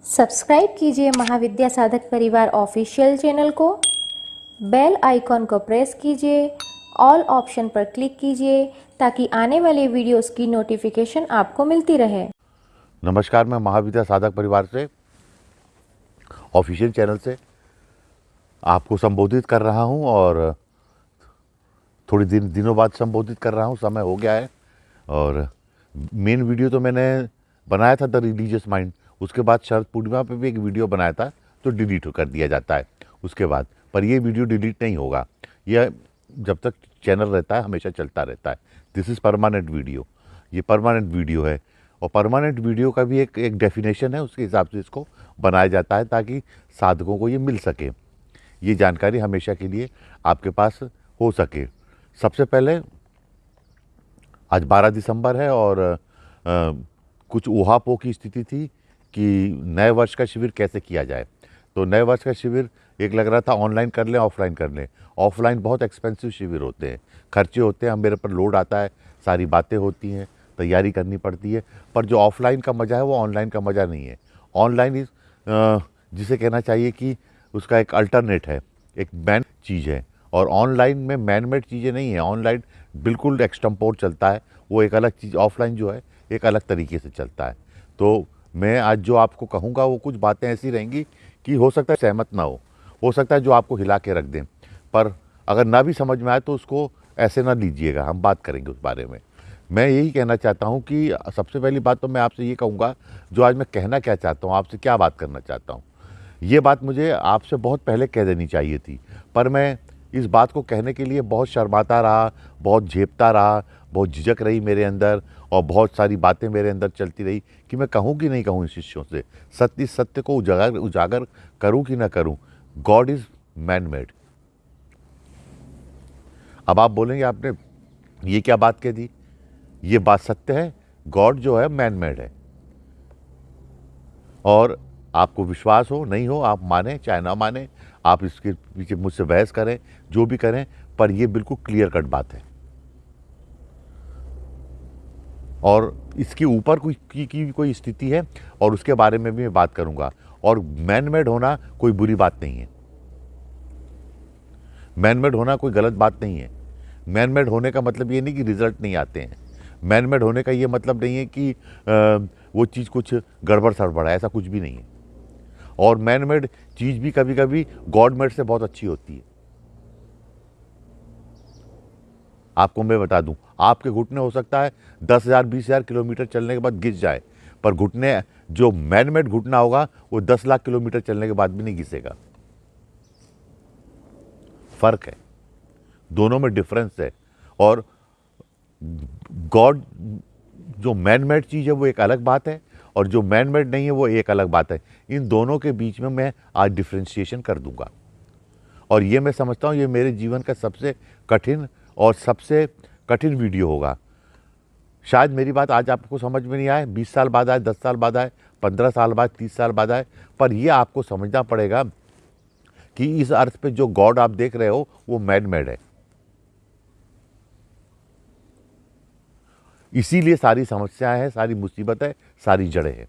Subscribe कीजिए महाविद्या साधक परिवार ऑफिशियल चैनल को। बेल आइकॉन को प्रेस कीजिए, ऑल ऑप्शन पर क्लिक कीजिए ताकि आने वाले वीडियोस की नोटिफिकेशन आपको मिलती रहे। नमस्कार, मैं महाविद्या साधक परिवार से ऑफिशियल चैनल से आपको संबोधित कर रहा हूं और थोड़ी दिनों बाद संबोधित कर रहा हूं। समय हो गया है और मेन वीडियो तो मैंने बनाया था द रिलीजियस माइंड। उसके बाद शरद पूर्णिमा पे भी एक वीडियो बनाया था तो डिलीट कर दिया जाता है उसके बाद। पर ये वीडियो डिलीट नहीं होगा, यह जब तक चैनल रहता है हमेशा चलता रहता है। दिस इज़ परमानेंट वीडियो, ये परमानेंट वीडियो है। और परमानेंट वीडियो का भी एक डेफिनेशन है, उसके हिसाब से इसको बनाया जाता है ताकि साधकों को ये मिल सके, ये जानकारी हमेशा के लिए आपके पास हो सके। सबसे पहले आज 12 दिसंबर है और कुछ ऊहापोह की स्थिति थी कि नए वर्ष का शिविर कैसे किया जाए। तो नए वर्ष का शिविर एक लग रहा था ऑनलाइन कर लें ऑफलाइन कर लें। ऑफलाइन बहुत एक्सपेंसिव शिविर होते हैं, खर्चे होते हैं, मेरे पर लोड आता है, सारी बातें होती हैं, तैयारी करनी पड़ती है। पर जो ऑफलाइन का मज़ा है वो ऑनलाइन का मज़ा नहीं है। ऑनलाइन इस जिसे कहना चाहिए कि उसका एक अल्टरनेट है, एक मैन चीज़ है। और ऑनलाइन में मैन मेड चीज़ें नहीं है, ऑनलाइन बिल्कुल एक्सटम्पोर चलता है, वो एक अलग चीज़। ऑफलाइन जो है एक अलग तरीके से चलता है। तो मैं आज जो आपको कहूँगा वो कुछ बातें ऐसी रहेंगी कि हो सकता है सहमत ना हो सकता है जो आपको हिला के रख दें। पर अगर ना भी समझ में आए तो उसको ऐसे ना लीजिएगा, हम बात करेंगे उस बारे में। मैं यही कहना चाहता हूँ कि सबसे पहली बात तो मैं आपसे ये कहूँगा, जो आज मैं कहना क्या चाहता हूँ, आपसे क्या बात करना चाहता हूँ, ये बात मुझे आपसे बहुत पहले कह देनी चाहिए थी। पर मैं इस बात को कहने के लिए बहुत शर्माता रहा, बहुत झेपता रहा, बहुत झिझक रही मेरे अंदर और बहुत सारी बातें मेरे अंदर चलती रही कि मैं कहूँ कि नहीं कहूँ इन शिष्यों से। सत्य को उजागर करूँ कि ना करूँ। God is man made. अब आप बोलेंगे आपने ये क्या बात कह दी, ये बात सत्य है। गॉड जो है मैन मेड है। और आपको विश्वास हो नहीं हो, आप माने चाहे ना माने, आप इसके पीछे मुझसे बहस करें, जो भी करें, पर यह बिल्कुल क्लियर कट बात है। और इसके ऊपर कोई स्थिति है और उसके बारे में भी मैं बात करूंगा। और मैन मेड होना कोई बुरी बात नहीं है, मैन मेड होना कोई गलत बात नहीं है। मैन मेड होने का मतलब ये नहीं कि रिजल्ट नहीं आते हैं। मैन मेड होने का ये मतलब नहीं है कि वो चीज़ कुछ गड़बड़ सड़बड़ है, ऐसा कुछ भी नहीं है। और मैन मेड चीज़ भी कभी कभी गॉड मेड से बहुत अच्छी होती है। आपको मैं बता दूं, आपके घुटने हो सकता है 10,000 20,000 किलोमीटर चलने के बाद घिस जाए, पर घुटने जो मैन मेड घुटना होगा वो 10 लाख किलोमीटर चलने के बाद भी नहीं घिसेगा। फर्क है, दोनों में डिफरेंस है। और गॉड जो मैन मेड चीज़ है वो एक अलग बात है और जो मैन मेड नहीं है वो एक अलग बात है। इन दोनों के बीच में मैं आज डिफ्रेंशिएशन कर दूंगा। और ये मैं समझता हूँ ये मेरे जीवन का सबसे कठिन और सबसे कठिन वीडियो होगा। शायद मेरी बात आज आपको समझ में नहीं आए, 20 साल बाद आए, 10 साल बाद आए, 15 साल बाद, 30 साल बाद आए, पर यह आपको समझना पड़ेगा कि इस अर्थ पे जो गॉड आप देख रहे हो वो मैन मेड है। इसीलिए सारी समस्याएं हैं, सारी मुसीबत है, सारी जड़ें हैं।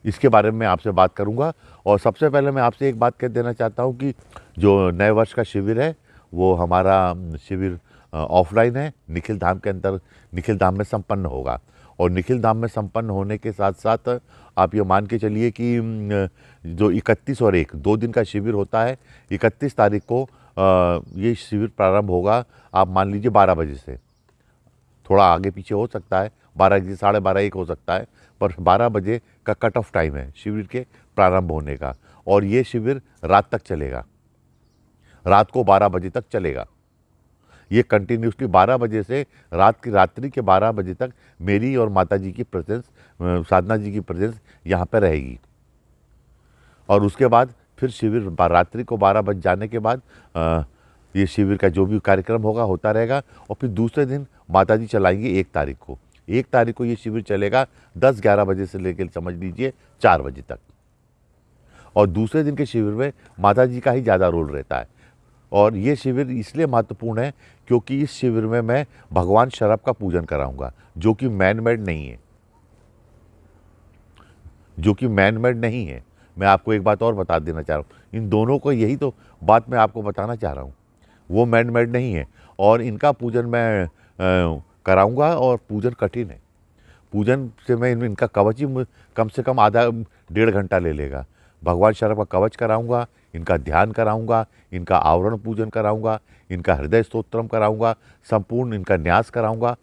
इसके बारे में आपसे बात करूंगा। और सबसे पहले मैं आपसे एक बात कह देना चाहता हूं कि जो नए वर्ष का शिविर है वो हमारा शिविर ऑफलाइन है, निखिल धाम के अंदर निखिल धाम में संपन्न होगा। और निखिल धाम में संपन्न होने के साथ साथ आप ये मान के चलिए कि जो 31 और 1 2 दिन का शिविर होता है, 31 तारीख को ये शिविर प्रारंभ होगा। आप मान लीजिए 12 बजे से, थोड़ा आगे पीछे हो सकता है, 12 बजे 12:30 1 हो सकता है, पर 12 बजे का कट ऑफ टाइम है शिविर के प्रारंभ होने का। और ये शिविर रात तक चलेगा, रात को 12 बजे तक चलेगा। ये कंटिन्यूसली 12 बजे से रात्रि के 12 बजे तक मेरी और माता जी की प्रेजेंस, साधना जी की प्रेजेंस यहाँ पर रहेगी। और उसके बाद फिर शिविर रात्रि को 12 बज जाने के बाद ये शिविर का जो भी कार्यक्रम होगा होता रहेगा। और फिर दूसरे दिन माता जी चलाएंगी 1 तारीख को। 1 तारीख को ये शिविर चलेगा 10-11 बजे से लेकर समझ लीजिए 4 बजे तक। और दूसरे दिन के शिविर में माता जी का ही ज़्यादा रोल रहता है। और ये शिविर इसलिए महत्वपूर्ण है क्योंकि इस शिविर में मैं भगवान शरभ का पूजन कराऊंगा, जो कि मैन मेड नहीं है, जो कि मैन मेड नहीं है। मैं आपको एक बात और बता देना चाह रहा हूँ, इन दोनों को यही तो बात मैं आपको बताना चाह रहा हूँ, वो मैन मेड नहीं है। और इनका पूजन मैं कराऊंगा और पूजन कठिन है। पूजन से मैं इनका कवच ही कम से कम आधा 1.5 घंटा ले लेगा। भगवान शरभ का कवच कराऊंगा, इनका ध्यान कराऊंगा, इनका आवरण पूजन कराऊंगा, इनका हृदय स्तोत्रम कराऊंगा, संपूर्ण इनका न्यास कराऊंगा,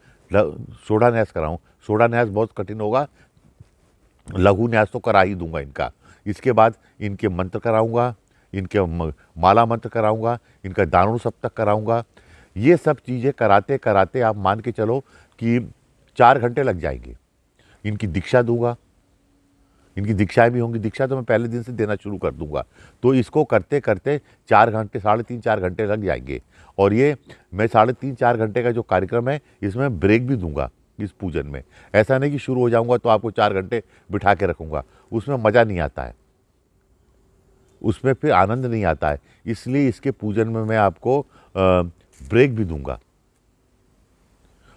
सोडा न्यास कराऊँ। सोडा न्यास बहुत कठिन होगा, लघु न्यास तो करा ही दूंगा इनका। इसके बाद इनके मंत्र कराऊंगा, इनके माला मंत्र कराऊंगा, इनका दारुण सप्तक कराऊंगा। ये सब चीज़ें कराते कराते आप मान के चलो कि 4 घंटे लग जाएंगे। इनकी दीक्षा दूंगा, इनकी दीक्षाएं भी होंगी। दीक्षा तो मैं पहले दिन से देना शुरू कर दूंगा। तो इसको करते करते 4 घंटे, 3.5-4 घंटे लग जाएंगे। और ये मैं 3.5-4 घंटे का जो कार्यक्रम है, इसमें ब्रेक भी दूंगा इस पूजन में। ऐसा नहीं कि शुरू हो जाऊंगा तो आपको 4 घंटे बिठा के रखूंगा, उसमें मज़ा नहीं आता है, उसमें फिर आनंद नहीं आता है। इसलिए इसके पूजन में मैं आपको ब्रेक भी दूंगा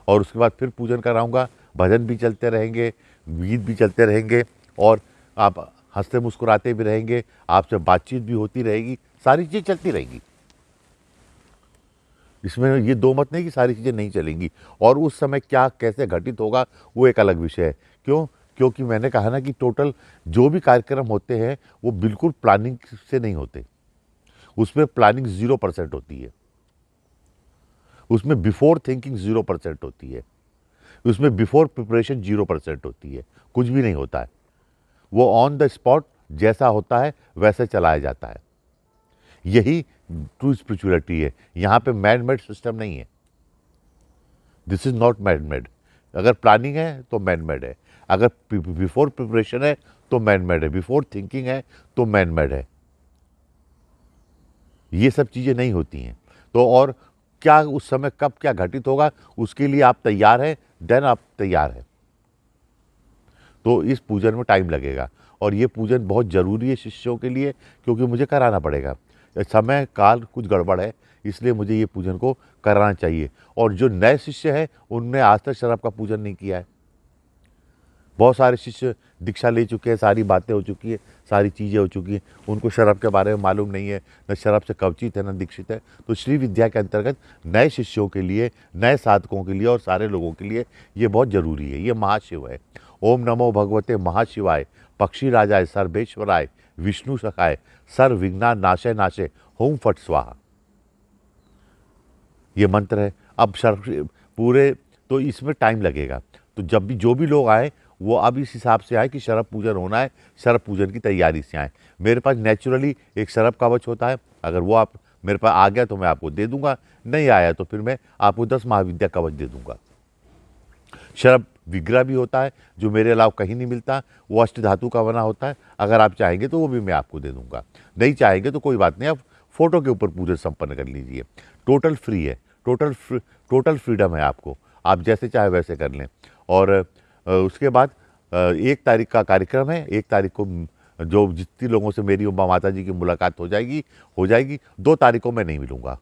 और उसके बाद फिर पूजन कराऊंगा। भजन भी चलते रहेंगे, गीत भी चलते रहेंगे और आप हंसते मुस्कुराते भी रहेंगे, आपसे बातचीत भी होती रहेगी, सारी चीज़ चलती रहेगी। इसमें ये दो मत नहीं कि सारी चीज़ें नहीं चलेंगी। और उस समय क्या कैसे घटित होगा वो एक अलग विषय है। क्यों? क्योंकि मैंने कहा ना कि टोटल जो भी कार्यक्रम होते हैं वो बिल्कुल प्लानिंग से नहीं होते। उसमें प्लानिंग 0% होती है, उसमें बिफोर थिंकिंग 0% होती है, उसमें बिफोर प्रिपरेशन 0% होती है। कुछ भी नहीं होता है, वो ऑन द स्पॉट जैसा होता है वैसे चलाया जाता है। यही ट्रू स्पिरिचुअलिटी है। यहाँ पे मैन मेड सिस्टम नहीं है। This is not man made. अगर प्लानिंग है तो मैन मेड है, अगर बिफोर प्रिपरेशन है तो मैन मेड है, बिफोर थिंकिंग है तो मैन मेड है। ये सब चीज़ें नहीं होती हैं। तो और क्या उस समय कब क्या घटित होगा उसके लिए आप तैयार हैं, देन आप तैयार हैं। तो इस पूजन में टाइम लगेगा और ये पूजन बहुत ज़रूरी है शिष्यों के लिए, क्योंकि मुझे कराना पड़ेगा। समय काल कुछ गड़बड़ है, इसलिए मुझे ये पूजन को कराना चाहिए। और जो नए शिष्य हैं उनने आज तक शराब का पूजन नहीं किया है। बहुत सारे शिष्य दीक्षा ले चुके हैं, सारी बातें हो चुकी है, सारी चीज़ें हो चुकी हैं, उनको शराब के बारे में मालूम नहीं है, न शराब से कवचित है न दीक्षित है। तो श्री विद्या के अंतर्गत नए शिष्यों के लिए, नए साधकों के लिए और सारे लोगों के लिए ये बहुत ज़रूरी है। ये महाशिव है। ओम नमो भगवते महाशिवाय, पक्षी राजाय सर्वेश्वराय, विष्णु सखाय, सर्व विघ्ना नाशे नाशे, होम फट स्वाहा। ये मंत्र है। अब पूरे तो इसमें टाइम लगेगा। तो जब भी जो भी लोग आए वो अब इस हिसाब से आए कि शरभ पूजन होना है, शरभ पूजन की तैयारी से आए। मेरे पास नेचुरली एक शरभ कवच होता है, अगर वो आप मेरे पास आ गया तो मैं आपको दे दूंगा, नहीं आया तो फिर मैं आपको 10 महाविद्या कवच दे दूंगा। शरभ विग्रह भी होता है जो मेरे अलावा कहीं नहीं मिलता, वो अष्ट धातु का बना होता है। अगर आप चाहेंगे तो वो भी मैं आपको दे दूंगा, नहीं चाहेंगे तो कोई बात नहीं, आप फोटो के ऊपर पूजन संपन्न कर लीजिए। टोटल फ्री है, टोटल फ्रीडम है आपको, आप जैसे चाहे वैसे कर लें। और उसके बाद 1 तारीख का कार्यक्रम है। 1 तारीख को जो जितनी लोगों से मेरी उमा माता जी की मुलाकात हो जाएगी। 2 तारीख को मैं नहीं मिलूँगा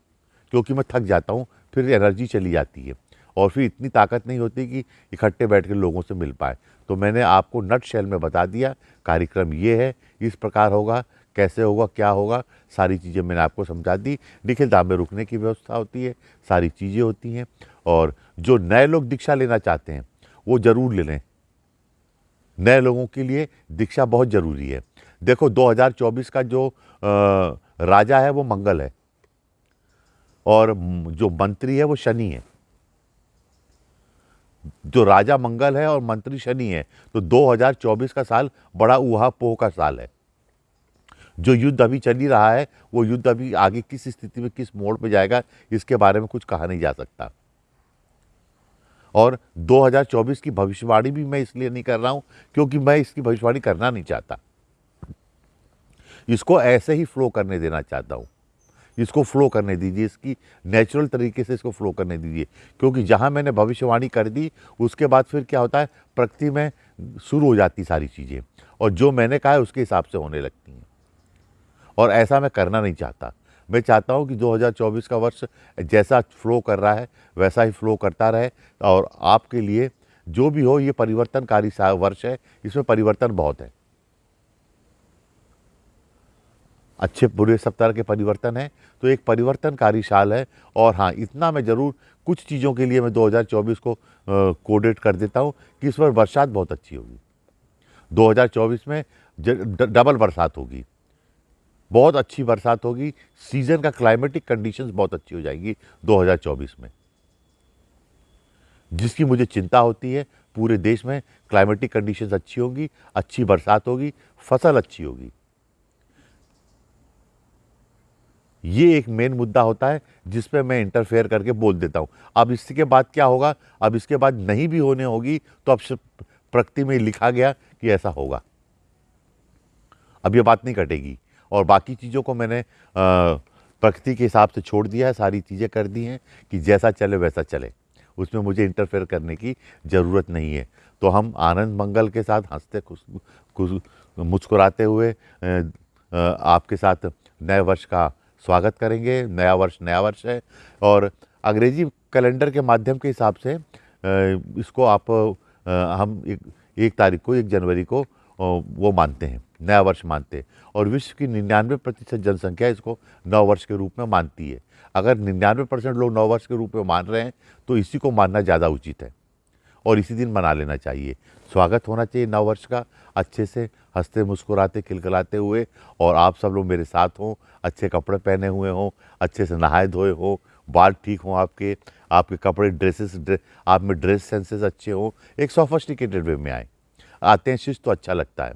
क्योंकि मैं थक जाता हूँ, फिर एनर्जी चली जाती है और फिर इतनी ताकत नहीं होती कि इकट्ठे बैठ के लोगों से मिल पाए। तो मैंने आपको नट शेल में बता दिया, कार्यक्रम ये है, इस प्रकार होगा, कैसे होगा, क्या होगा, सारी चीज़ें मैंने आपको समझा दी। निखिल धाम में रुकने की व्यवस्था होती है, सारी चीज़ें होती हैं। और जो नए लोग दीक्षा लेना चाहते हैं वो ज़रूर ले लें। नए लोगों के लिए दीक्षा बहुत ज़रूरी है। देखो 2024 का जो राजा है वो मंगल है और जो मंत्री है वो शनि है। जो राजा मंगल है और मंत्री शनि है, तो 2024 का साल बड़ा ऊहा-पोह का साल है। जो युद्ध अभी चल ही रहा है वो युद्ध अभी आगे किस स्थिति में किस मोड़ पे जाएगा इसके बारे में कुछ कहा नहीं जा सकता। और 2024 की भविष्यवाणी भी मैं इसलिए नहीं कर रहा हूं क्योंकि मैं इसकी भविष्यवाणी करना नहीं चाहता, इसको ऐसे ही फ्लो करने देना चाहता हूं। इसको फ्लो करने दीजिए, इसकी नेचुरल तरीके से इसको फ्लो करने दीजिए। क्योंकि जहां मैंने भविष्यवाणी कर दी उसके बाद फिर क्या होता है, प्रकृति में शुरू हो जाती सारी चीज़ें और जो मैंने कहा है उसके हिसाब से होने लगती हैं। और ऐसा मैं करना नहीं चाहता। मैं चाहता हूं कि 2024 का वर्ष जैसा फ्लो कर रहा है वैसा ही फ्लो करता रहे, और आपके लिए जो भी हो, ये परिवर्तनकारी वर्ष है, इसमें परिवर्तन बहुत है, अच्छे बुरे सब तरह के परिवर्तन है, तो एक परिवर्तनकारी साल है। और हाँ, इतना मैं ज़रूर कुछ चीज़ों के लिए मैं 2024 को कोडेट कर देता हूँ कि इस बार बरसात बहुत अच्छी होगी। 2024 में डबल बरसात होगी, बहुत अच्छी बरसात होगी, सीज़न का क्लाइमेटिक कंडीशंस बहुत अच्छी हो जाएंगी 2024 में, जिसकी मुझे चिंता होती है। पूरे देश में क्लाइमेटिक कंडीशंस अच्छी होगी, अच्छी बरसात होगी, फसल अच्छी होगी। ये एक मेन मुद्दा होता है जिस पे मैं इंटरफेयर करके बोल देता हूँ। अब इसके बाद क्या होगा, अब इसके बाद नहीं भी होने होगी, तो अब प्रकृति में लिखा गया कि ऐसा होगा, अब ये बात नहीं कटेगी। और बाकी चीज़ों को मैंने प्रकृति के हिसाब से छोड़ दिया है, सारी चीज़ें कर दी हैं कि जैसा चले वैसा चले, उसमें मुझे इंटरफेयर करने की ज़रूरत नहीं है। तो हम आनंद मंगल के साथ हंसते मुस्कुराते हुए आपके साथ नए वर्ष का स्वागत करेंगे। नया वर्ष है, और अंग्रेजी कैलेंडर के माध्यम के हिसाब से इसको आप हम 1 जनवरी को वो मानते हैं, नया वर्ष मानते हैं, और विश्व की 99% जनसंख्या इसको नव वर्ष के रूप में मानती है। अगर 99% लोग नव वर्ष के रूप में मान रहे हैं तो इसी को मानना ज़्यादा उचित है, और इसी दिन मना लेना चाहिए। स्वागत होना चाहिए नव वर्ष का, अच्छे से हंसते मुस्कुराते खिलखिलाते हुए, और आप सब लोग मेरे साथ हों, अच्छे कपड़े पहने हुए हों, अच्छे से नहाए धोए हों, बाल ठीक हों, आपके कपड़े आप में ड्रेस सेंसेस अच्छे हों, एक सोफिस्टिकेटेड वे में आते हैं शिष्ट तो अच्छा लगता है,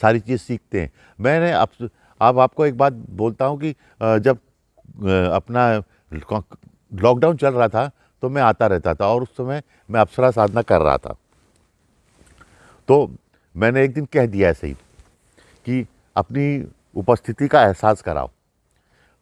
सारी चीज़ सीखते हैं। मैंने अब आपको एक बात बोलता हूँ कि जब अपना लॉकडाउन चल रहा था तो मैं आता रहता था, और उस समय मैं अप्सरा साधना कर रहा था। तो मैंने एक दिन कह दिया ऐसे ही कि अपनी उपस्थिति का एहसास कराओ,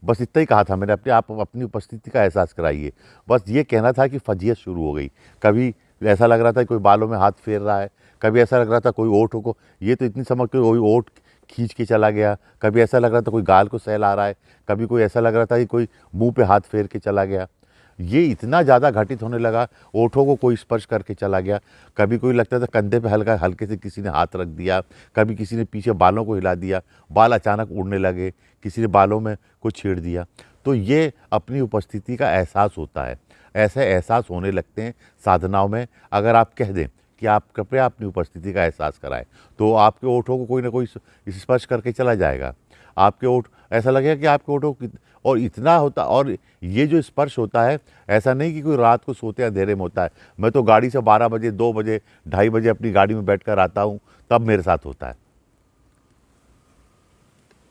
बस इतना ही कहा था मैंने, अपनी उपस्थिति का एहसास कराइए। बस ये कहना था कि फजीयत शुरू हो गई। कभी ऐसा लग रहा था कोई बालों में हाथ फेर रहा है, कभी ऐसा लग रहा था कोई ओठ को, ये तो इतनी समझ के वही ओठ खींच के चला गया, कभी ऐसा लग रहा था कोई गाल को सहला आ रहा है, कभी कोई ऐसा लग रहा था कि कोई मुंह पे हाथ फेर के चला गया। ये इतना ज़्यादा घटित होने लगा, ओठों को कोई स्पर्श करके चला गया, कभी कोई लगता था कंधे पे हल्के से किसी ने हाथ रख दिया, कभी किसी ने पीछे बालों को हिला दिया, बाल अचानक उड़ने लगे, किसी ने बालों में कुछ छेड़ दिया। तो ये अपनी उपस्थिति का एहसास होता है, ऐसे एहसास होने लगते हैं साधनाओं में। अगर आप कह दें कि आप कृपया अपनी उपस्थिति का एहसास कराएं, तो आपके ओठों को कोई ना कोई स्पर्श करके चला जाएगा। आपके ओठ ऐसा लगेगा कि आपके ओठों और इतना होता, और ये जो स्पर्श होता है, ऐसा नहीं कि कोई रात को सोते अंधेरे में होता है। मैं तो गाड़ी से 12 बजे, 2 बजे, 2:30 बजे अपनी गाड़ी में बैठ कर आता हूँ, तब मेरे साथ होता है।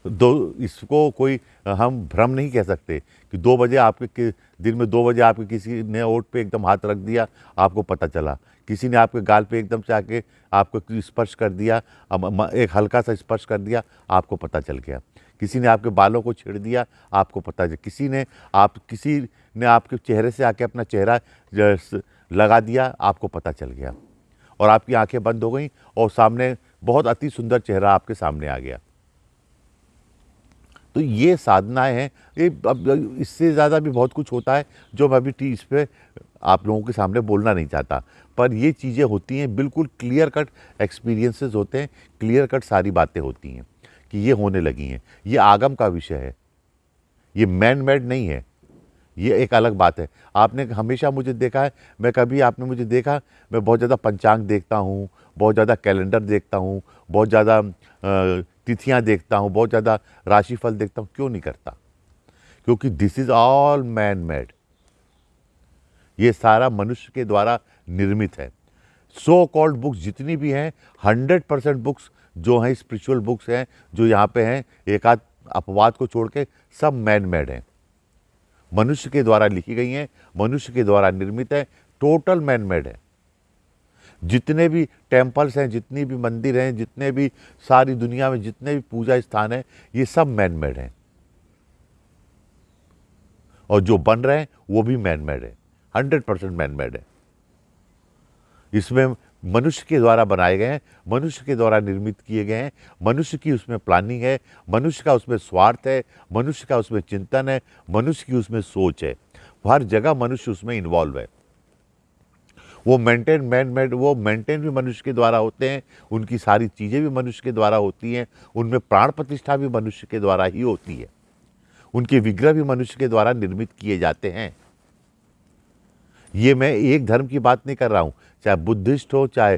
इसको कोई हम भ्रम नहीं कह सकते कि 2 बजे दिन में 2 बजे आपके किसी ने ओठ पे एकदम हाथ रख दिया, आपको पता चला, किसी ने आपके गाल पे एकदम से आके आपको स्पर्श कर दिया, एक हल्का सा स्पर्श कर दिया, आपको पता चल गया, किसी ने आपके बालों को छेड़ दिया, आपको पता चल, किसी ने आपके चेहरे से आके अपना चेहरा लगा दिया, आपको पता चल गया, और आपकी आंखें बंद हो गई और सामने बहुत अति सुंदर चेहरा आपके सामने आ गया। तो ये साधनाएं हैं। ये अब इससे ज़्यादा भी बहुत कुछ होता है जो मैं अभी इस पे आप लोगों के सामने बोलना नहीं चाहता, पर ये चीज़ें होती हैं, बिल्कुल क्लियर कट एक्सपीरियंसेस होते हैं, क्लियर कट सारी बातें होती हैं कि ये होने लगी हैं। ये आगम का विषय है, ये मैन मेड नहीं है, ये एक अलग बात है। आपने हमेशा मुझे देखा है, आपने मुझे देखा, मैं बहुत ज़्यादा पंचांग देखता हूँ, बहुत ज़्यादा कैलेंडर देखता हूँ, बहुत ज़्यादा तिथियाँ देखता हूँ, बहुत ज़्यादा राशिफल देखता हूँ। क्यों नहीं करता? क्योंकि this is all man made, ये सारा मनुष्य के द्वारा निर्मित है। सो कॉल्ड बुक्स जितनी भी हैं, 100% बुक्स जो हैं स्पिरिचुअल बुक्स हैं, जो यहाँ पे हैं, एक आध अपवाद को छोड़ के सब मैन मेड हैं, मनुष्य के द्वारा लिखी गई हैं, मनुष्य के द्वारा निर्मित है, टोटल मैन मेड है। जितने भी टेम्पल्स हैं, जितनी भी मंदिर हैं, जितने भी सारी दुनिया में जितने भी पूजा स्थान हैं, ये सब मैन मेड हैं, और जो बन रहे हैं वो भी मैन मेड है, 100% मैन मेड है। इसमें मनुष्य के द्वारा बनाए गए हैं, मनुष्य के द्वारा निर्मित किए गए हैं, मनुष्य की उसमें प्लानिंग है, मनुष्य का उसमें स्वार्थ है, मनुष्य का उसमें चिंतन है, मनुष्य की उसमें सोच है। हर जगह मनुष्य उसमें इन्वॉल्व है। वो मेंटेन भी मनुष्य के द्वारा होते हैं, उनकी सारी चीज़ें भी मनुष्य के द्वारा होती हैं, उनमें प्राण प्रतिष्ठा भी मनुष्य के द्वारा ही होती है, उनके विग्रह भी मनुष्य के द्वारा निर्मित किए जाते हैं। ये मैं एक धर्म की बात नहीं कर रहा हूँ, चाहे बुद्धिस्ट हो, चाहे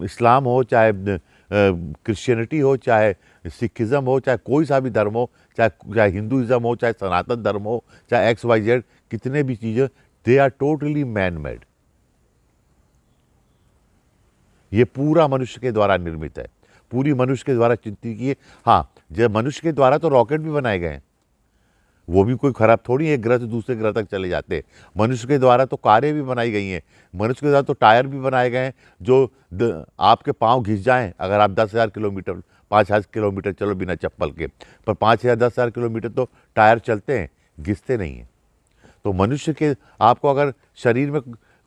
इस्लाम हो, चाहे क्रिश्चियनिटी हो, चाहे सिखिज़म हो, चाहे कोई सा भी धर्म हो, चाहे हिंदुइज़्म हो, चाहे सनातन धर्म हो, चाहे XYZ, कितने भी चीज़ें, they are totally man made. ये पूरा मनुष्य के द्वारा निर्मित है, पूरी मनुष्य के द्वारा चिंतित की है। हाँ, जब मनुष्य के द्वारा तो रॉकेट भी बनाए गए हैं, वो भी कोई खराब थोड़ी है, एक ग्रह से दूसरे ग्रह तक चले जाते हैं। मनुष्य के द्वारा तो कारें भी बनाई गई हैं, मनुष्य के द्वारा तो टायर भी बनाए गए हैं जो आपके पाँव घिस जाएं अगर आप 10,000 किलोमीटर 5,000 किलोमीटर चलो बिना चप्पल के, पर 5,000 10,000 किलोमीटर तो टायर चलते हैं, घिसते नहीं हैं। तो मनुष्य के आपको अगर शरीर में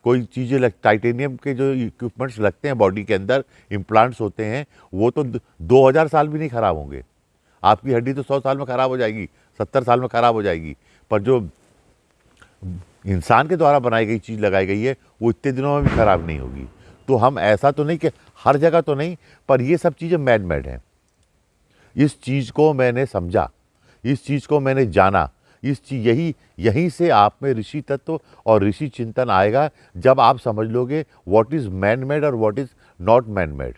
कोई चीज़ें टाइटेनियम के जो इक्विपमेंट्स लगते हैं बॉडी के अंदर, इम्प्लांट्स होते हैं, वो तो 2,000 साल भी नहीं खराब होंगे। आपकी हड्डी तो 100 साल में खराब हो जाएगी, 70 साल में खराब हो जाएगी, पर जो इंसान के द्वारा बनाई गई चीज़ लगाई गई है वो इतने दिनों में भी खराब नहीं होगी। तो हम ऐसा तो नहीं कि हर जगह तो नहीं, पर ये सब चीज़ें मैन मेड हैं। इस चीज़ को मैंने समझा, इस चीज़ को मैंने जाना, यहीं से आप में ऋषि तत्व और ऋषि चिंतन आएगा, जब आप समझ लोगे व्हाट इज़ मैन मेड और what is not man made.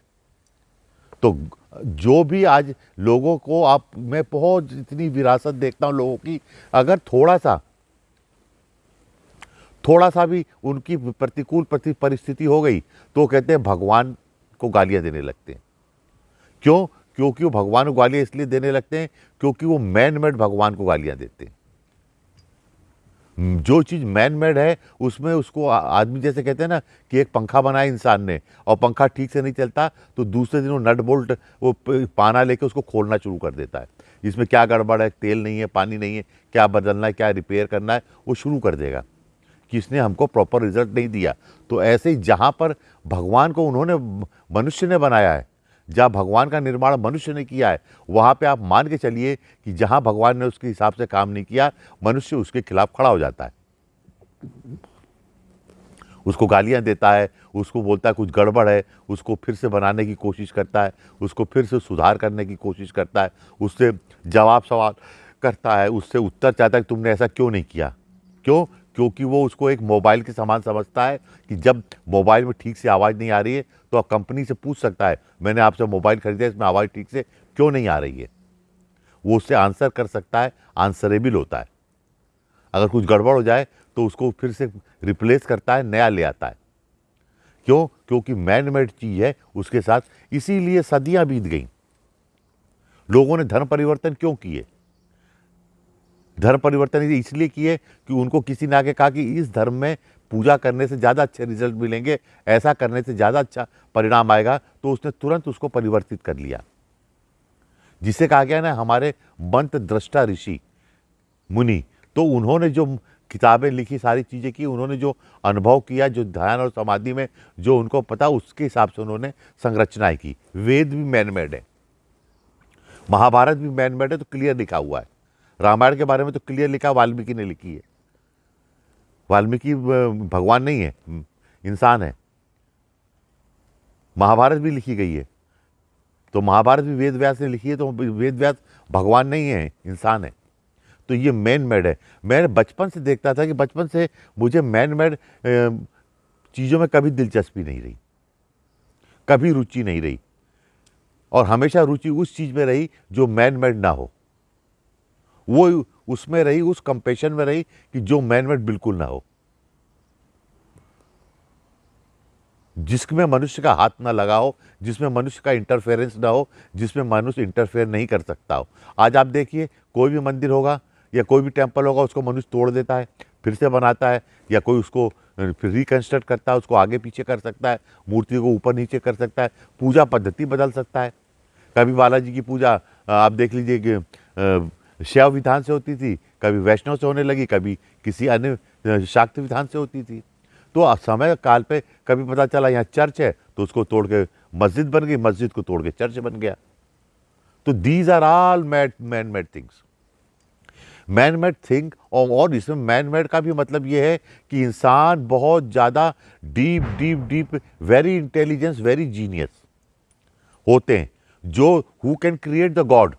तो जो भी आज लोगों को मैं बहुत इतनी विरासत देखता हूँ लोगों की, अगर थोड़ा सा भी उनकी प्रतिकूल परिस्थिति हो गई तो कहते हैं भगवान को गालियाँ देने लगते हैं। क्यों? क्योंकि वो भगवान को गालियाँ इसलिए देने लगते हैं क्योंकि वो मैन मेड भगवान को गालियाँ देते हैं। जो चीज़ मैन मेड है उसमें उसको आदमी जैसे कहते हैं ना कि एक पंखा बनाया इंसान ने और पंखा ठीक से नहीं चलता तो दूसरे दिन वो नट बोल्ट वो पाना लेके उसको खोलना शुरू कर देता है। इसमें क्या गड़बड़ है, तेल नहीं है, पानी नहीं है, क्या बदलना है, क्या रिपेयर करना है, वो शुरू कर देगा कि इसने हमको प्रॉपर रिजल्ट नहीं दिया। तो ऐसे ही जहाँ पर भगवान को मनुष्य ने बनाया है, जहाँ भगवान का निर्माण मनुष्य ने किया है, वहाँ पे आप मान के चलिए कि जहाँ भगवान ने उसके हिसाब से काम नहीं किया, मनुष्य उसके खिलाफ खड़ा हो जाता है, उसको गालियाँ देता है, उसको बोलता है कुछ गड़बड़ है, उसको फिर से बनाने की कोशिश करता है, उसको फिर से सुधार करने की कोशिश करता है, उससे जवाब सवाल करता है, उससे उत्तर चाहता है कि तुमने ऐसा क्यों नहीं किया। क्यों? क्योंकि वो उसको एक मोबाइल के समान समझता है कि जब मोबाइल में ठीक से आवाज़ नहीं आ रही है तो आप कंपनी से पूछ सकता है, मैंने आपसे मोबाइल खरीदा, इसमें आवाज़ ठीक से क्यों नहीं आ रही है। वो उससे आंसर कर सकता है, आंसरेबल होता है। अगर कुछ गड़बड़ हो जाए तो उसको फिर से रिप्लेस करता है, नया ले आता है। क्यों? क्योंकि मैन मेड चीज़ है उसके साथ। इसीलिए सदियां बीत गई। लोगों ने धर्म परिवर्तन क्यों किए? धर्म परिवर्तन इसलिए किए कि उनको किसी ने आके कहा कि इस धर्म में पूजा करने से ज़्यादा अच्छे रिजल्ट मिलेंगे, ऐसा करने से ज़्यादा अच्छा परिणाम आएगा, तो उसने तुरंत उसको परिवर्तित कर लिया। जिसे कहा गया ना हमारे मंत्र दृष्टा ऋषि मुनि, तो उन्होंने जो किताबें लिखी, सारी चीज़ें की, उन्होंने जो अनुभव किया, जो ध्यान और समाधि में जो उनको पता, उसके हिसाब से उन्होंने संरचनाएं की। वेद भी मैन मेड है, महाभारत भी मैन मेड है, तो क्लियर लिखा हुआ है। रामायण के बारे में तो क्लियर लिखा, वाल्मीकि ने लिखी है। वाल्मीकि भगवान नहीं है, इंसान है। महाभारत भी लिखी गई है, तो महाभारत भी वेद व्यास ने लिखी है, तो वेद व्यास भगवान नहीं है, इंसान है। तो ये मैन मेड है। मैं बचपन से देखता था कि बचपन से मुझे मैन मेड चीज़ों में कभी दिलचस्पी नहीं रही, कभी रुचि नहीं रही, और हमेशा रुचि उस चीज़ में रही जो मैन मेड ना हो। वो उसमें रही, उस कंपेशन में रही कि जो मैन मेड बिल्कुल ना हो, जिसमें मनुष्य का हाथ ना लगा हो, जिसमें मनुष्य का इंटरफेरेंस ना हो, जिसमें मनुष्य इंटरफेयर नहीं कर सकता हो। आज आप देखिए, कोई भी मंदिर होगा या कोई भी टेम्पल होगा, उसको मनुष्य तोड़ देता है, फिर से बनाता है, या कोई उसको फिर रिकंस्ट्रक्ट करता है, उसको आगे पीछे कर सकता है, मूर्ति को ऊपर नीचे कर सकता है, पूजा पद्धति बदल सकता है। कभी बालाजी की पूजा आप देख लीजिए कि शैव विधान से होती थी, कभी वैष्णव से होने लगी, कभी किसी अन्य शाक्त विधान से होती थी। तो समय काल पे कभी पता चला यहाँ चर्च है तो उसको तोड़ के मस्जिद बन गई, मस्जिद को तोड़ के चर्च बन गया। तो these are all man made things. Man made thing, और इसमें मैन मेड का भी मतलब ये है कि इंसान बहुत ज़्यादा deep deep deep very intelligence, very genius होते हैं, जो who can create the God.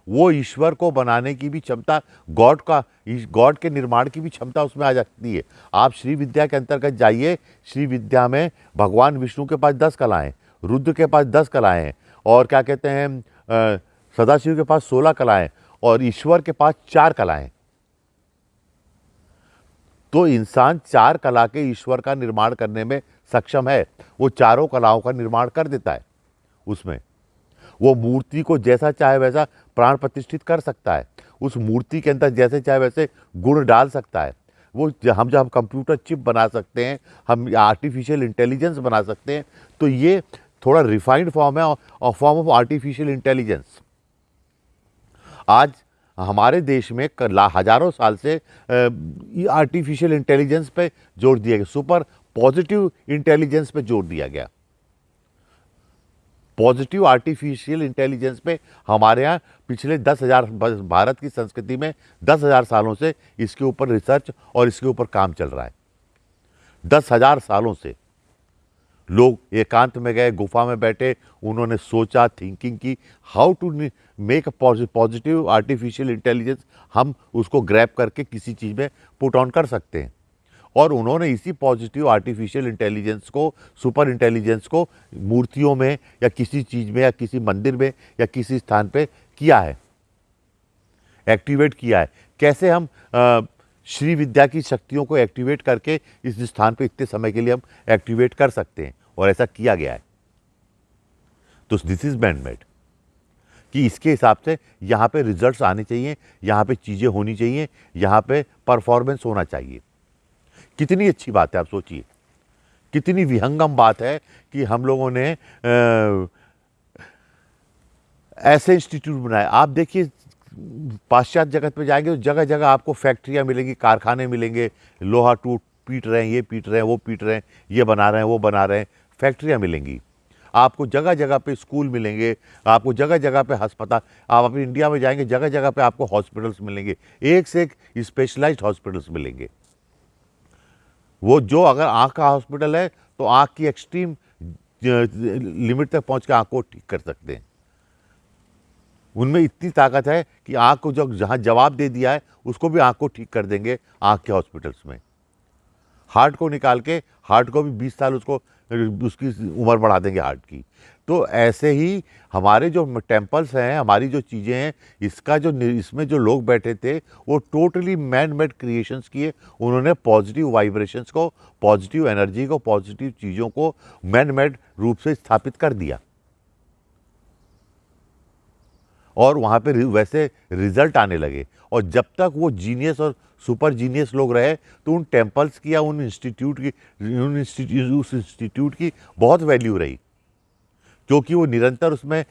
वो ईश्वर को बनाने की भी क्षमता, गॉड के निर्माण की भी क्षमता उसमें आ जाती है। आप श्री विद्या के अंतर्गत जाइए, श्री विद्या में भगवान विष्णु के पास 10 कलाएं, रुद्र के पास 10 कलाएं हैं, और क्या कहते हैं सदाशिव के पास 16 कलाएं, और ईश्वर के पास 4 कलाएं। तो इंसान 4 कला के ईश्वर का निर्माण करने में सक्षम है। वो चारों कलाओं का निर्माण कर देता है। उसमें वो मूर्ति को जैसा चाहे वैसा प्राण प्रतिष्ठित कर सकता है, उस मूर्ति के अंदर जैसे चाहे वैसे गुण डाल सकता है। वो जब हम कंप्यूटर चिप बना सकते हैं, हम आर्टिफिशियल इंटेलिजेंस बना सकते हैं, तो ये थोड़ा रिफाइंड फॉर्म है और फॉर्म ऑफ आर्टिफिशियल इंटेलिजेंस। आज हमारे देश में हजारों साल से आर्टिफिशियल इंटेलिजेंस पे जोर दिया गया, सुपर पॉजिटिव इंटेलिजेंस पे जोर दिया गया। पॉजिटिव आर्टिफिशियल इंटेलिजेंस पे हमारे यहाँ पिछले 10,000, भारत की संस्कृति में 10,000 सालों से इसके ऊपर रिसर्च और इसके ऊपर काम चल रहा है। 10,000 सालों से लोग एकांत में गए, गुफा में बैठे, उन्होंने सोचा, थिंकिंग की, how to make a positive artificial intelligence, हम उसको ग्रैब करके किसी चीज़ में पुट ऑन कर सकते हैं। और उन्होंने इसी पॉजिटिव आर्टिफिशियल इंटेलिजेंस को, सुपर इंटेलिजेंस को मूर्तियों में या किसी चीज़ में या किसी मंदिर में या किसी स्थान पे किया है, एक्टिवेट किया है। कैसे हम श्री विद्या की शक्तियों को एक्टिवेट करके इस स्थान पे इतने समय के लिए हम एक्टिवेट कर सकते हैं, और ऐसा किया गया है। तो दिस इज मैन मेड, कि इसके हिसाब से यहाँ पे रिजल्ट्स आने चाहिए, यहाँ पे चीज़ें होनी चाहिए, यहाँ पे परफॉर्मेंस होना चाहिए। कितनी अच्छी बात है, आप सोचिए, कितनी विहंगम बात है कि हम लोगों ने ऐसे इंस्टीट्यूट बनाए। आप देखिए पाश्चात्य जगत में जाएंगे तो जगह जगह आपको फैक्ट्रियां मिलेंगी, कारखाने मिलेंगे, लोहा टूट पीट रहे हैं, ये पीट रहे हैं, वो पीट रहे हैं, ये बना रहे हैं, वो बना रहे हैं, फैक्ट्रियां मिलेंगी। आपको जगह जगह पे स्कूल मिलेंगे, आपको जगह जगह पे अस्पताल, आप अपनी इंडिया में जाएंगे जगह जगह पे आपको हॉस्पिटल्स मिलेंगे, एक से एक स्पेशलाइज्ड हॉस्पिटल्स मिलेंगे। वो जो अगर आँख का हॉस्पिटल है तो आँख की एक्सट्रीम लिमिट तक पहुँच के आँख को ठीक कर सकते हैं। उनमें इतनी ताकत है कि आँख को जो जहाँ जवाब दे दिया है उसको भी आँख को ठीक कर देंगे आँख के हॉस्पिटल्स में। हार्ट को निकाल के हार्ट को भी 20 साल उसकी उम्र बढ़ा देंगे हार्ट की। तो ऐसे ही हमारे जो टेम्पल्स हैं, हमारी जो चीज़ें हैं, इसमें जो लोग बैठे थे वो टोटली मैन मेड क्रिएशंस किए। उन्होंने पॉजिटिव वाइब्रेशंस को, पॉजिटिव एनर्जी को, पॉजिटिव चीज़ों को मैन मेड रूप से स्थापित कर दिया, और वहाँ पे वैसे रिजल्ट आने लगे। और जब तक वो जीनियस और सुपर जीनियस लोग रहे तो उन टेम्पल्स की या उस इंस्टीट्यूट की बहुत वैल्यू रही, क्योंकि वो निरंतर उसमें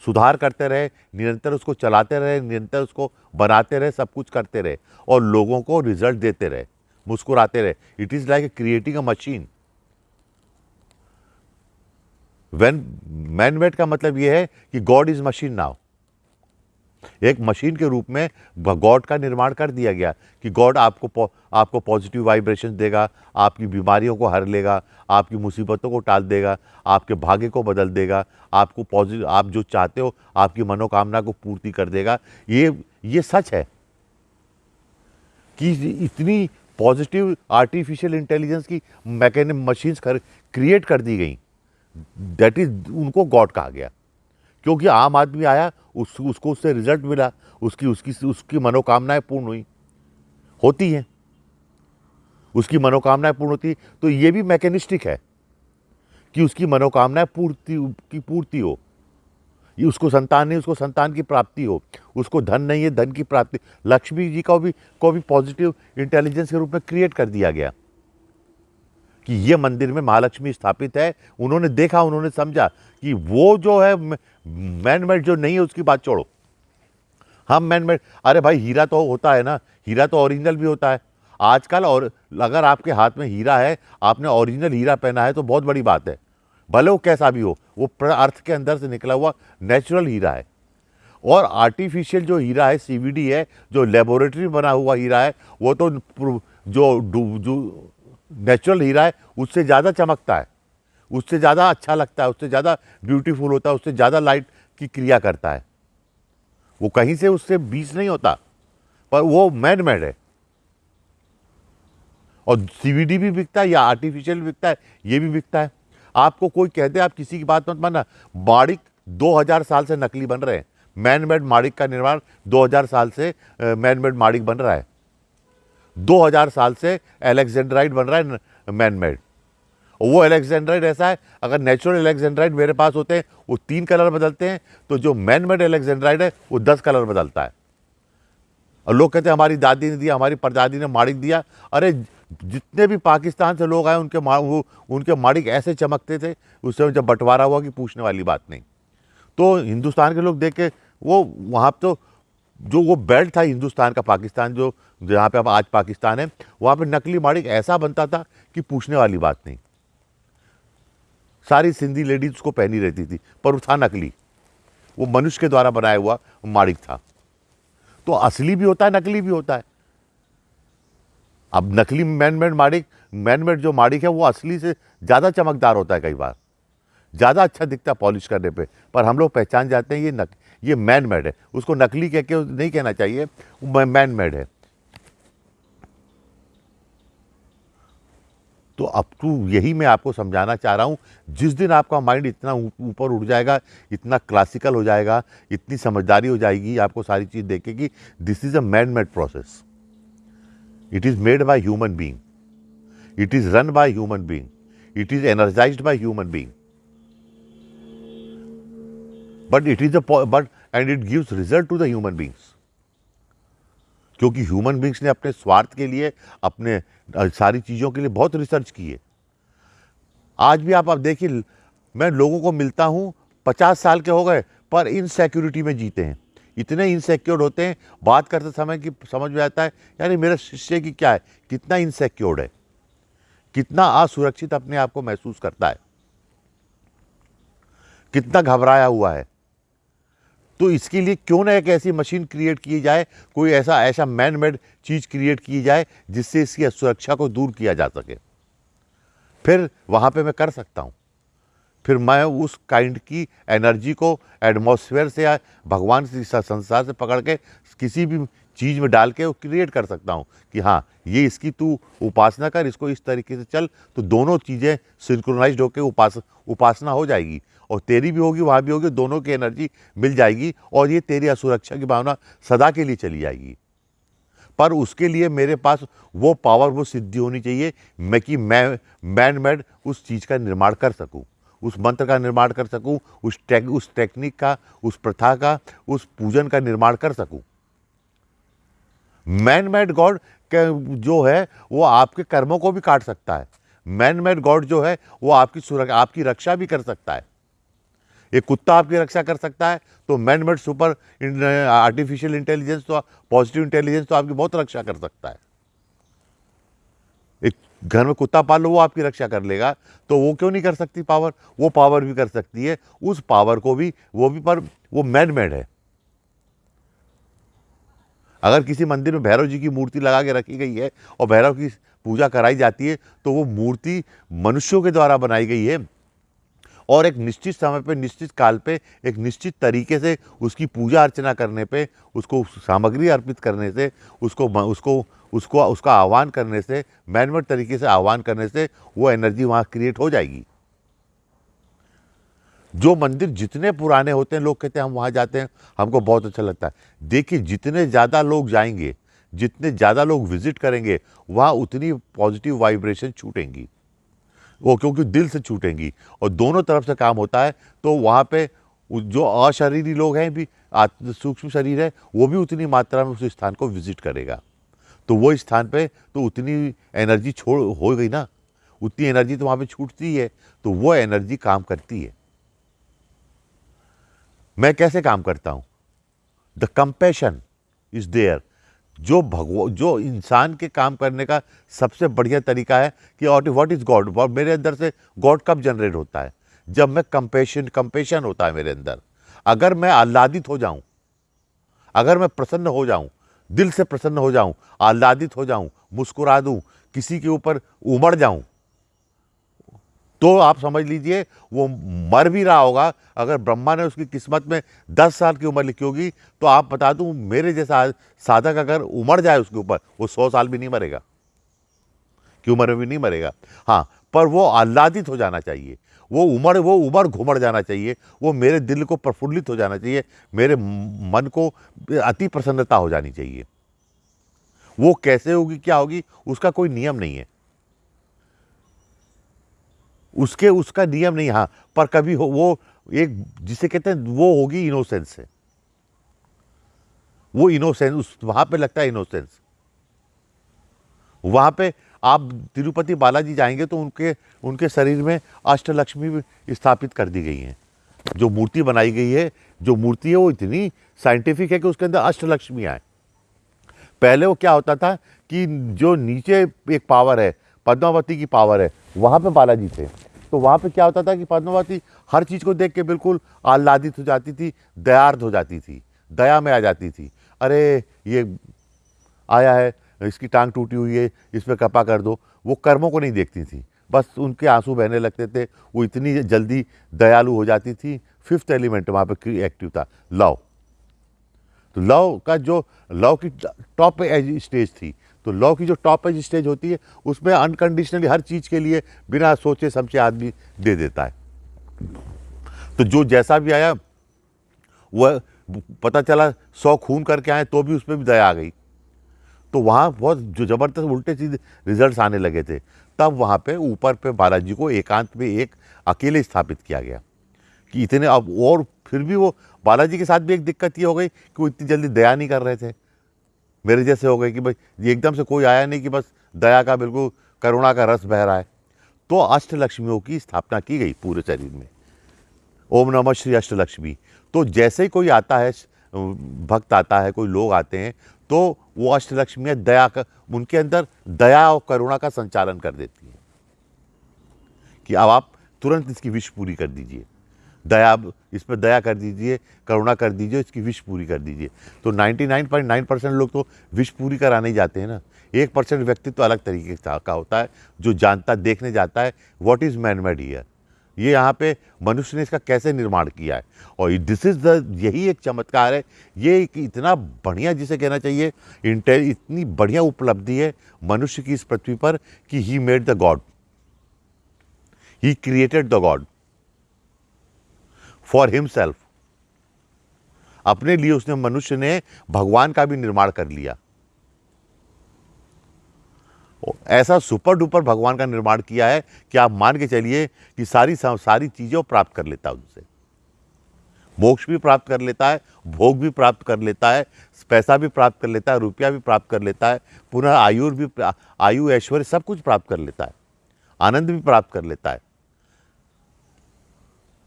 सुधार करते रहे, निरंतर उसको चलाते रहे, निरंतर उसको बनाते रहे, सब कुछ करते रहे और लोगों को रिजल्ट देते रहे, मुस्कुराते रहे। It is like creating a machine. When man made का मतलब ये है कि गॉड इज मशीन नाउ। एक मशीन के रूप में गॉड का निर्माण कर दिया गया कि गॉड आपको पॉजिटिव वाइब्रेशन देगा, आपकी बीमारियों को हर लेगा, आपकी मुसीबतों को टाल देगा, आपके भाग्य को बदल देगा, आपको पॉजिटिव, आप जो चाहते हो आपकी मनोकामना को पूर्ति कर देगा। ये सच है कि इतनी पॉजिटिव आर्टिफिशियल इंटेलिजेंस की मशीन्स क्रिएट कर दी गई, दैट इज उनको गॉड कहा गया। क्योंकि आम आदमी आया, उसको उससे रिजल्ट मिला, उसकी मनोकामनाएं पूर्ण होती हैं, उसकी मनोकामनाएं पूर्ण होती। तो ये भी मैकेनिस्टिक है कि उसकी मनोकामनाएं पूर्ति हो। ये उसको संतान नहीं, उसको संतान की प्राप्ति हो, उसको धन नहीं है, धन की प्राप्ति। लक्ष्मी जी को भी पॉजिटिव इंटेलिजेंस के रूप में क्रिएट कर दिया गया कि ये मंदिर में महालक्ष्मी स्थापित है। उन्होंने देखा, उन्होंने समझा कि वो जो है मैन मेड जो नहीं है उसकी बात छोड़ो, हम मैन मेड। अरे भाई हीरा तो होता है ना, हीरा तो ओरिजिनल भी होता है। आजकल। और अगर आपके हाथ में हीरा है, आपने ओरिजिनल हीरा पहना है, तो बहुत बड़ी बात है, भले वो कैसा भी हो, वो अर्थ के अंदर से निकला हुआ नेचुरल हीरा है। और आर्टिफिशियल जो हीरा है, सीवीडी है, जो लेबोरेटरी में बना हुआ हीरा है, वो तो जो नेचुरल हीरा है उससे ज़्यादा चमकता है, उससे ज़्यादा अच्छा लगता है, उससे ज़्यादा ब्यूटीफुल होता है, उससे ज़्यादा लाइट की क्रिया करता है। वो कहीं से उससे बीज नहीं होता, पर वो मैन मेड है। और सीवीडी भी बिकता है या आर्टिफिशियल भी बिकता है, ये भी बिकता है। आपको कोई कहते आप किसी की बात मत मानना। माणिक 2000 साल से नकली बन रहे हैं। मैन मेड माणिक का निर्माण 2000 साल से मैन मेड माणिक बन रहा है। 2000 साल से एलेक्जेंड्राइड बन रहा है मैन मेड। और वो एलेक्जेंड्राइड ऐसा है, अगर नेचुरल एलेक्जेंड्राइड मेरे पास होते हैं वो 3 कलर बदलते हैं, तो जो मैन मेड एलेक्जेंड्राइड है वो 10 कलर बदलता है। और लोग कहते हैं हमारी दादी ने दिया, हमारी परदादी ने माणिक दिया। अरे जितने भी पाकिस्तान से लोग आए उनके माणिक ऐसे चमकते थे उस समय जब बंटवारा हुआ कि पूछने वाली बात नहीं। तो हिंदुस्तान के लोग देख के वो वहाँ तो जो वो बेल्ट था हिंदुस्तान का, पाकिस्तान जो जहाँ पे अब आज पाकिस्तान है, वहाँ पे नकली माणिक ऐसा बनता था कि पूछने वाली बात नहीं। सारी सिंधी लेडीज उसको पहनी रहती थी, पर वो था नकली, वो मनुष्य के द्वारा बनाया हुआ माणिक था। तो असली भी होता है, नकली भी होता है। अब नकली मैन मेड जो माणिक है वो असली से ज़्यादा चमकदार होता है, कई बार ज़्यादा अच्छा दिखता है पॉलिश करने पे, पर हम लोग पहचान जाते हैं ये मैन मेड है। उसको नकली कह के नहीं कहना चाहिए, वो मैन मेड है। तो अब तो यही मैं आपको समझाना चाह रहा हूँ। जिस दिन आपका माइंड इतना ऊपर उठ जाएगा, इतना क्लासिकल हो जाएगा, इतनी समझदारी हो जाएगी आपको सारी चीज़ देख के कि this is a man made process, it is made by human being, it is run by human being, it is energized by human being, but it gives result to the human beings, क्योंकि human beings ने अपने स्वार्थ के लिए, अपने सारी चीज़ों के लिए बहुत रिसर्च की है। आज भी आप देखिए, मैं लोगों को मिलता हूँ 50 साल के हो गए पर इनसिक्योरिटी में जीते हैं, इतने इनसिक्योर्ड होते हैं। बात करते समय कि समझ में आता है यार ये मेरा शिष्य की क्या है, कितना इनसिक्योर्ड है, कितना असुरक्षित अपने आप को महसूस करता है, कितना घबराया हुआ है। तो इसके लिए क्यों ना एक ऐसी मशीन क्रिएट की जाए, कोई ऐसा मैन मेड चीज़ क्रिएट की जाए जिससे इसकी असुरक्षा को दूर किया जा सके। फिर वहाँ पे मैं कर सकता हूँ, फिर मैं उस काइंड की एनर्जी को एटमॉस्फेयर से या भगवान से संसार से पकड़ के किसी भी चीज़ में डाल के वो क्रिएट कर सकता हूँ कि हाँ ये इसकी तू उपासना कर, इसको इस तरीके से चल, तो दोनों चीज़ें सिंक्रोनाइज्ड होकर उपासना हो जाएगी, और तेरी भी होगी वहाँ भी होगी, दोनों की एनर्जी मिल जाएगी, और ये तेरी असुरक्षा की भावना सदा के लिए चली जाएगी। पर उसके लिए मेरे पास वो पावर, वो सिद्धि होनी चाहिए मैं मैन मेड उस चीज़ का निर्माण कर सकूं, उस मंत्र का निर्माण कर सकूं, उस टेक्निक का, उस प्रथा का, उस पूजन का निर्माण कर सकूं। मैन मेड गॉड जो है वो आपके कर्मों को भी काट सकता है। मैन मेड गॉड जो है वो आपकी रक्षा भी कर सकता है। एक कुत्ता आपकी रक्षा कर सकता है, तो man made super artificial intelligence, तो पॉजिटिव इंटेलिजेंस तो आपकी बहुत रक्षा कर सकता है। एक घर में कुत्ता पाल लो, वो आपकी रक्षा कर लेगा, तो वो क्यों नहीं कर सकती पावर? वो पावर भी कर सकती है। उस पावर को भी पर वो मैन मेड है। अगर किसी मंदिर में भैरव जी की मूर्ति लगा के रखी गई है और भैरव की पूजा कराई जाती है, तो वो मूर्ति मनुष्यों के द्वारा बनाई गई है, और एक निश्चित समय पे, निश्चित काल पे, एक निश्चित तरीके से उसकी पूजा अर्चना करने पे, उसको सामग्री अर्पित करने से, उसका आह्वान करने से, मैनमेड तरीके से आह्वान करने से वो एनर्जी वहाँ क्रिएट हो जाएगी। जो मंदिर जितने पुराने होते हैं, लोग कहते हैं हम वहाँ जाते हैं, हमको बहुत अच्छा लगता है। देखिए, जितने ज़्यादा लोग जाएंगे, जितने ज़्यादा लोग विजिट करेंगे, वहाँ उतनी पॉजिटिव वाइब्रेशन छूटेंगी, वो क्योंकि दिल से छूटेंगी, और दोनों तरफ से काम होता है। तो वहाँ पे जो अशरीरी लोग हैं भी, सूक्ष्म शरीर है, वो भी उतनी मात्रा में उस स्थान को विजिट करेगा। तो वो स्थान पे तो उतनी एनर्जी हो गई ना, उतनी एनर्जी तो वहाँ पे छूटती है, तो वो एनर्जी काम करती है। मैं कैसे काम करता हूँ? द कंपैशन इज देयर, जो इंसान के काम करने का सबसे बढ़िया तरीका है कि व्हाट इज गॉड। मेरे अंदर से गॉड कब जनरेट होता है? जब मैं कंपेशन होता है मेरे अंदर। अगर मैं आह्लादित हो जाऊं, अगर मैं प्रसन्न हो जाऊं, दिल से प्रसन्न हो जाऊं, आह्लादित हो जाऊं, मुस्कुरा दूं, किसी के ऊपर उमड़ जाऊं, तो आप समझ लीजिए वो मर भी रहा होगा। अगर ब्रह्मा ने उसकी किस्मत में 10 साल की उम्र लिखी होगी, तो आप बता दूं मेरे जैसा साधक अगर उमड़ जाए उसके ऊपर, वो 100 साल भी नहीं मरेगा, की उम्र में भी नहीं मरेगा। हाँ, पर वो आह्लादित हो जाना चाहिए, वो उमड़ घुमड़ जाना चाहिए, वो मेरे दिल को प्रफुल्लित हो जाना चाहिए, मेरे मन को अति प्रसन्नता हो जानी चाहिए। वो कैसे होगी, क्या होगी, उसका कोई नियम नहीं है, उसका नियम नहीं। हाँ, पर कभी हो वो एक जिसे कहते हैं वो होगी इनोसेंस से, वो इनोसेंस वहां पे लगता है इनोसेंस। वहां पे आप तिरुपति बालाजी जाएंगे तो उनके शरीर में अष्टलक्ष्मी भी स्थापित कर दी गई हैं। जो मूर्ति बनाई गई है, जो मूर्ति है वो इतनी साइंटिफिक है कि उसके अंदर अष्टलक्ष्मियां हैं। पहले वो क्या होता था कि जो नीचे एक पावर है, पद्मावती की पावर है, वहाँ पे बालाजी थे। तो वहाँ पे क्या होता था कि पद्मावती हर चीज़ को देख के बिल्कुल आह्लादित हो जाती थी, दयार्द हो जाती थी, दया में आ जाती थी। अरे ये आया है, इसकी टांग टूटी हुई है, इस पर कृपा कर दो। वो कर्मों को नहीं देखती थी, बस उनके आंसू बहने लगते थे। वो इतनी जल्दी दयालु हो जाती थी। फिफ्थ एलिमेंट वहाँ पे एक्टिव था, लव। तो लव की टॉप एज स्टेज थी। तो लव की जो टॉप एज स्टेज होती है, उसमें अनकंडीशनली हर चीज़ के लिए बिना सोचे समझे आदमी दे देता है। तो जो जैसा भी आया, वह पता चला 100 खून करके आए तो भी उसमें भी दया आ गई। तो वहाँ बहुत जो ज़बरदस्त उल्टे सीधे रिजल्ट्स आने लगे थे। तब वहाँ पे ऊपर पे बालाजी को एकांत में एक अकेले स्थापित किया गया कि इतने। अब और फिर भी वो बालाजी के साथ भी एक दिक्कत ये हो गई कि वो इतनी जल्दी दया नहीं कर रहे थे। मेरे जैसे हो गए कि भाई ये एकदम से कोई आया नहीं कि बस दया का बिल्कुल करुणा का रस बह रहा है। तो अष्टलक्ष्मियों की स्थापना की गई पूरे शरीर में। ओम नमः श्री अष्टलक्ष्मी। तो जैसे ही कोई आता है, भक्त आता है, कोई लोग आते हैं, तो वो अष्टलक्ष्मियाँ उनके अंदर दया और करुणा का संचालन कर देती हैं कि अब आप तुरंत इसकी विश पूरी कर दीजिए, इस पर दया कर दीजिए, करुणा कर दीजिए, इसकी विश पूरी कर दीजिए। तो 99.9% लोग तो विश पूरी कराने ही जाते हैं ना। 1% व्यक्ति तो अलग तरीके का होता है, जो जानता देखने जाता है what is man made here, ये यहाँ पे मनुष्य ने इसका कैसे निर्माण किया है। और दिस इज द यही एक चमत्कार है, ये एक इतना बढ़िया, जिसे कहना चाहिए इतनी बढ़िया उपलब्धि है मनुष्य की इस पृथ्वी पर कि he made the God, he created the God for himself. अपने लिए उसने, मनुष्य ने भगवान का भी निर्माण कर लिया। ऐसा सुपर डुपर भगवान का निर्माण किया है कि आप मान के चलिए कि सारी चीजें प्राप्त कर लेता है उनसे। मोक्ष भी प्राप्त कर लेता है, भोग भी प्राप्त कर लेता है, पैसा भी प्राप्त कर लेता है, रुपया भी प्राप्त कर लेता है, पुनः आयु ऐश्वर्य सब कुछ प्राप्त कर लेता है, आनंद भी प्राप्त कर लेता है।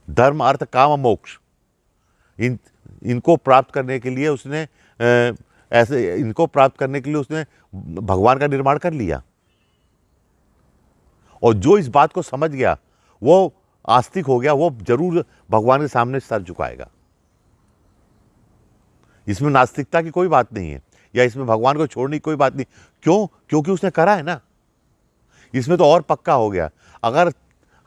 धर्म अर्थ काम मोक्ष, इनको प्राप्त करने के लिए उसने इनको प्राप्त करने के लिए उसने भगवान का निर्माण कर लिया। और जो इस बात को समझ गया, वो आस्तिक हो गया, वो जरूर भगवान के सामने सर झुकाएगा। इसमें नास्तिकता की कोई बात नहीं है, या इसमें भगवान को छोड़ने की कोई बात नहीं। क्यों? क्योंकि उसने करा है ना। इसमें तो और पक्का हो गया। अगर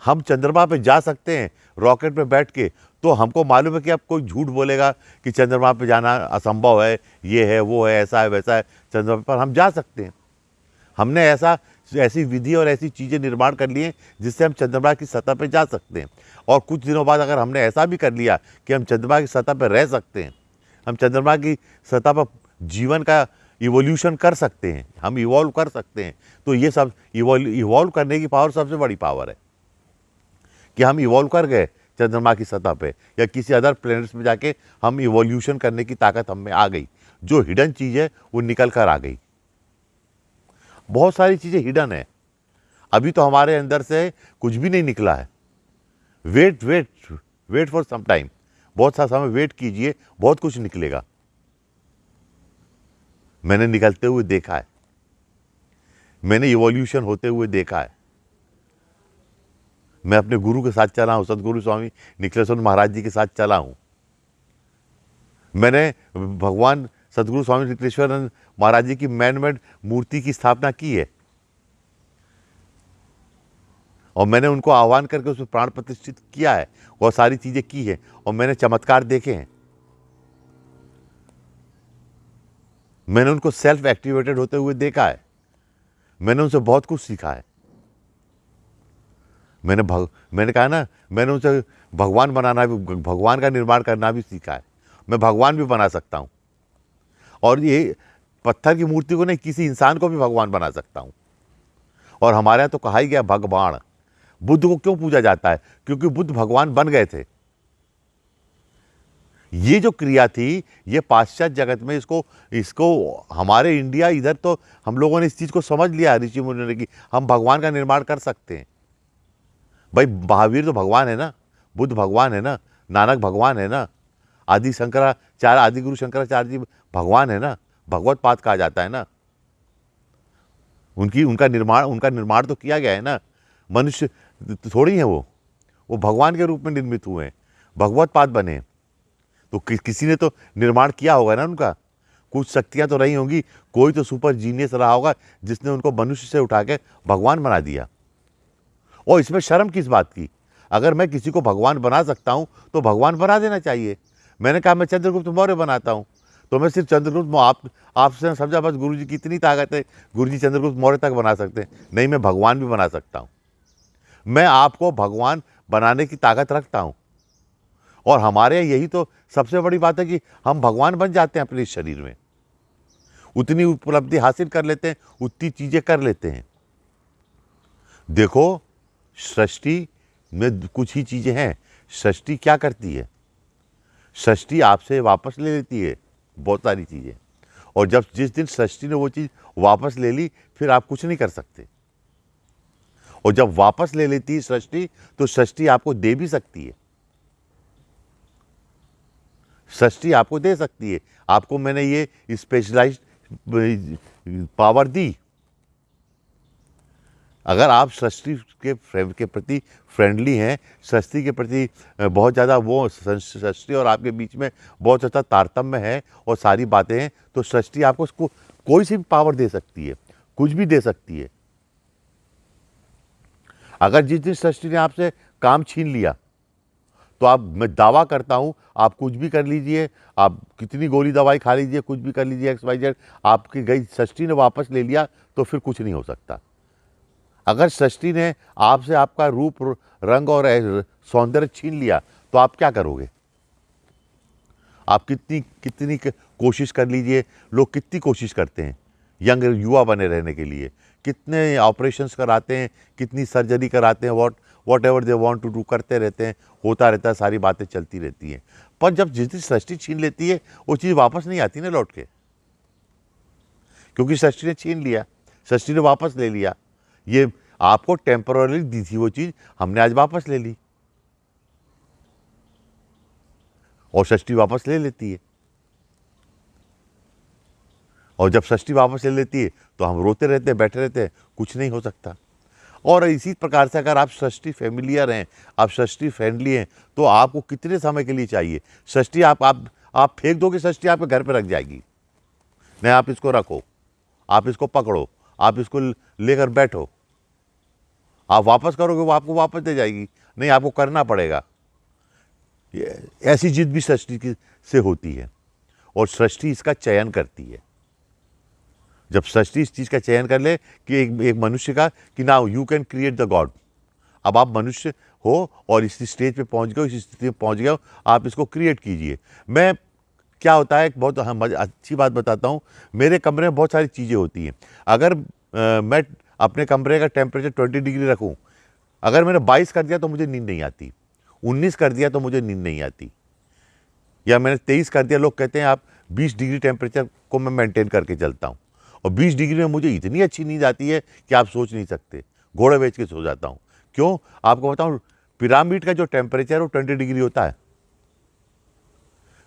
हम चंद्रमा पे जा सकते हैं रॉकेट पे बैठ के, तो हमको मालूम है कि अब कोई झूठ बोलेगा कि चंद्रमा पे जाना असंभव है, ये है, वो है, ऐसा है, वैसा है। चंद्रमा पर हम जा सकते हैं। हमने ऐसी विधि और ऐसी चीज़ें निर्माण कर लिए जिससे हम चंद्रमा की सतह पर जा सकते हैं। और कुछ दिनों बाद अगर हमने ऐसा भी कर लिया कि हम चंद्रमा की सतह पर रह सकते हैं, हम चंद्रमा की सतह पर जीवन का इवोल्यूशन कर सकते हैं, हम इवॉल्व कर सकते हैं, तो ये सब इवॉल्व करने की पावर सबसे बड़ी पावर है कि हम इवॉल्व कर गए चंद्रमा की सतह पे, या किसी अदर प्लैनेट्स में जाके हम इवोल्यूशन करने की ताकत हम में आ गई। जो हिडन चीज़ है वो निकल कर आ गई। बहुत सारी चीज़ें हिडन है, अभी तो हमारे अंदर से कुछ भी नहीं निकला है। वेट फॉर सम टाइम, बहुत सा समय वेट कीजिए, बहुत कुछ निकलेगा। मैंने निकलते हुए देखा है, मैंने इवोल्यूशन होते हुए देखा है। मैं अपने गुरु के साथ चला हूँ, सदगुरु स्वामी निखिलेश्वर महाराज जी के साथ चला हूँ। मैंने भगवान सदगुरु स्वामी निखिलेश्वर महाराज जी की मैन मेड मूर्ति की स्थापना की है और मैंने उनको आह्वान करके उसमें प्राण प्रतिष्ठित किया है और सारी चीज़ें की है और मैंने चमत्कार देखे हैं। मैंने उनको सेल्फ एक्टिवेटेड होते हुए देखा है। मैंने उनसे बहुत कुछ सीखा है। मैंने कहा ना, मैंने उनसे भगवान बनाना भी, भगवान का निर्माण करना भी सीखा है। मैं भगवान भी बना सकता हूँ और ये पत्थर की मूर्ति को नहीं, किसी इंसान को भी भगवान बना सकता हूँ। और हमारे यहाँ तो कहा ही गया भगवान। बुद्ध को क्यों पूजा जाता है? क्योंकि बुद्ध भगवान बन गए थे। ये जो क्रिया थी, ये पाश्चात्य जगत में इसको हमारे इंडिया इधर तो हम लोगों ने इस चीज़ को समझ लिया ऋषि मुनियों ने कि हम भगवान का निर्माण कर सकते हैं। भाई महावीर तो भगवान है ना, बुद्ध भगवान है ना, नानक भगवान है ना, आदि गुरु शंकराचार्य जी भगवान है ना, भगवत पाद कहा जाता है ना। उनका निर्माण तो किया गया है ना। मनुष्य थोड़ी है, वो भगवान के रूप में निर्मित हुए हैं, भगवत पाद बने। तो किसी ने तो निर्माण किया होगा ना उनका। कुछ शक्तियां तो रही होंगी, कोई तो सुपर जीनियस रहा होगा जिसने उनको मनुष्य से उठा के भगवान बना दिया। और इसमें शर्म किस बात की? अगर मैं किसी को भगवान बना सकता हूं तो भगवान बना देना चाहिए। मैंने कहा मैं चंद्रगुप्त मौर्य बनाता हूं, तो मैं सिर्फ आपसे समझा बस गुरुजी की इतनी ताकत है, गुरुजी चंद्रगुप्त मौर्य तक बना सकते हैं। नहीं, मैं भगवान भी बना सकता हूं। मैं आपको भगवान बनाने की ताकत रखता हूं। और हमारे यहाँ यही तो सबसे बड़ी बात है कि हम भगवान बन जाते हैं अपने इस शरीर में। उतनी उपलब्धि हासिल कर लेते हैं, उतनी चीजें कर लेते हैं। देखो, सृष्टि में कुछ ही चीजें हैं। सृष्टि क्या करती है? सृष्टि आपसे वापस ले लेती है बहुत सारी चीजें। और जिस दिन सृष्टि ने वो चीज वापस ले ली, फिर आप कुछ नहीं कर सकते। और जब वापस ले लेती है सृष्टि, तो सृष्टि आपको दे भी सकती है। सृष्टि आपको दे सकती है। आपको मैंने ये स्पेशलाइज्ड पावर दी। अगर आप सृष्टि के प्रति फ्रेंडली हैं, सृष्टि के प्रति बहुत ज़्यादा वो सृष्टि और आपके बीच में बहुत ज़्यादा तारतम्य है और सारी बातें हैं, तो सृष्टि आपको कोई सी भी पावर दे सकती है, कुछ भी दे सकती है। अगर जिस दिन सृष्टि ने आपसे काम छीन लिया, तो मैं दावा करता हूं, आप कुछ भी कर लीजिए, आप कितनी गोली दवाई खा लीजिए, कुछ भी कर लीजिए, XYZ, आपकी गई सृष्टि ने वापस ले लिया तो फिर कुछ नहीं हो सकता। अगर सृष्टि ने आपसे आपका रूप, रंग और सौंदर्य छीन लिया, तो आप क्या करोगे? आप कितनी कोशिश कर लीजिए। लोग कितनी कोशिश करते हैं यंग युवा बने रहने के लिए, कितने ऑपरेशंस कराते हैं, कितनी सर्जरी कराते हैं, whatever they want to do करते रहते हैं, होता रहता है, सारी बातें चलती रहती हैं। पर जब जिस दिन सृष्टि छीन लेती है, वो चीज़ वापस नहीं आती ना लौट के, क्योंकि सृष्टि ने छीन लिया, सृष्टि ने वापस ले लिया। ये आपको टेम्पररी दी थी वो चीज़, हमने आज वापस ले ली और सृष्टि वापस ले लेती है। और जब सृष्टि वापस ले लेती है तो हम रोते रहते हैं, बैठे रहते हैं, कुछ नहीं हो सकता। और इसी प्रकार से अगर आप सृष्टि फेमिलियर हैं, आप सृष्टि फ्रेंडली हैं, तो आपको कितने समय के लिए चाहिए? सृष्टि आप फेंक दोगे, सृष्टि आपके घर पे रख जाएगी। नहीं, आप इसको रखो, आप इसको पकड़ो, आप इसको लेकर बैठो, आप वापस करोगे, वो आपको वापस दे जाएगी। नहीं, आपको करना पड़ेगा। ऐसी जिद भी सृष्टि से होती है और सृष्टि इसका चयन करती है। जब सृष्टि इस चीज़ का चयन कर ले कि एक मनुष्य का, कि now you can create the God, अब आप मनुष्य हो और इस स्टेज पे पहुंच गए, इस स्थिति पे पहुंच गए, आप इसको क्रिएट कीजिए। मैं क्या होता है, एक बहुत अच्छी बात बताता हूँ। मेरे कमरे में बहुत सारी चीज़ें होती हैं। अगर मैं अपने कमरे का टेम्परेचर 20 डिग्री रखूँ, अगर मैंने 22 कर दिया तो मुझे नींद नहीं आती, 19 कर दिया तो मुझे नींद नहीं आती, या मैंने 23 कर दिया। लोग कहते हैं आप 20 डिग्री टेम्परेचर को मैं मेंटेन करके चलता हूँ, और 20 डिग्री में मुझे इतनी अच्छी नींद आती है कि आप सोच नहीं सकते। घोड़े बेच के सो जाता हूँ। क्यों? आपको बताऊँ, पिरामिड का जो टेम्परेचर है वो 20 डिग्री होता है।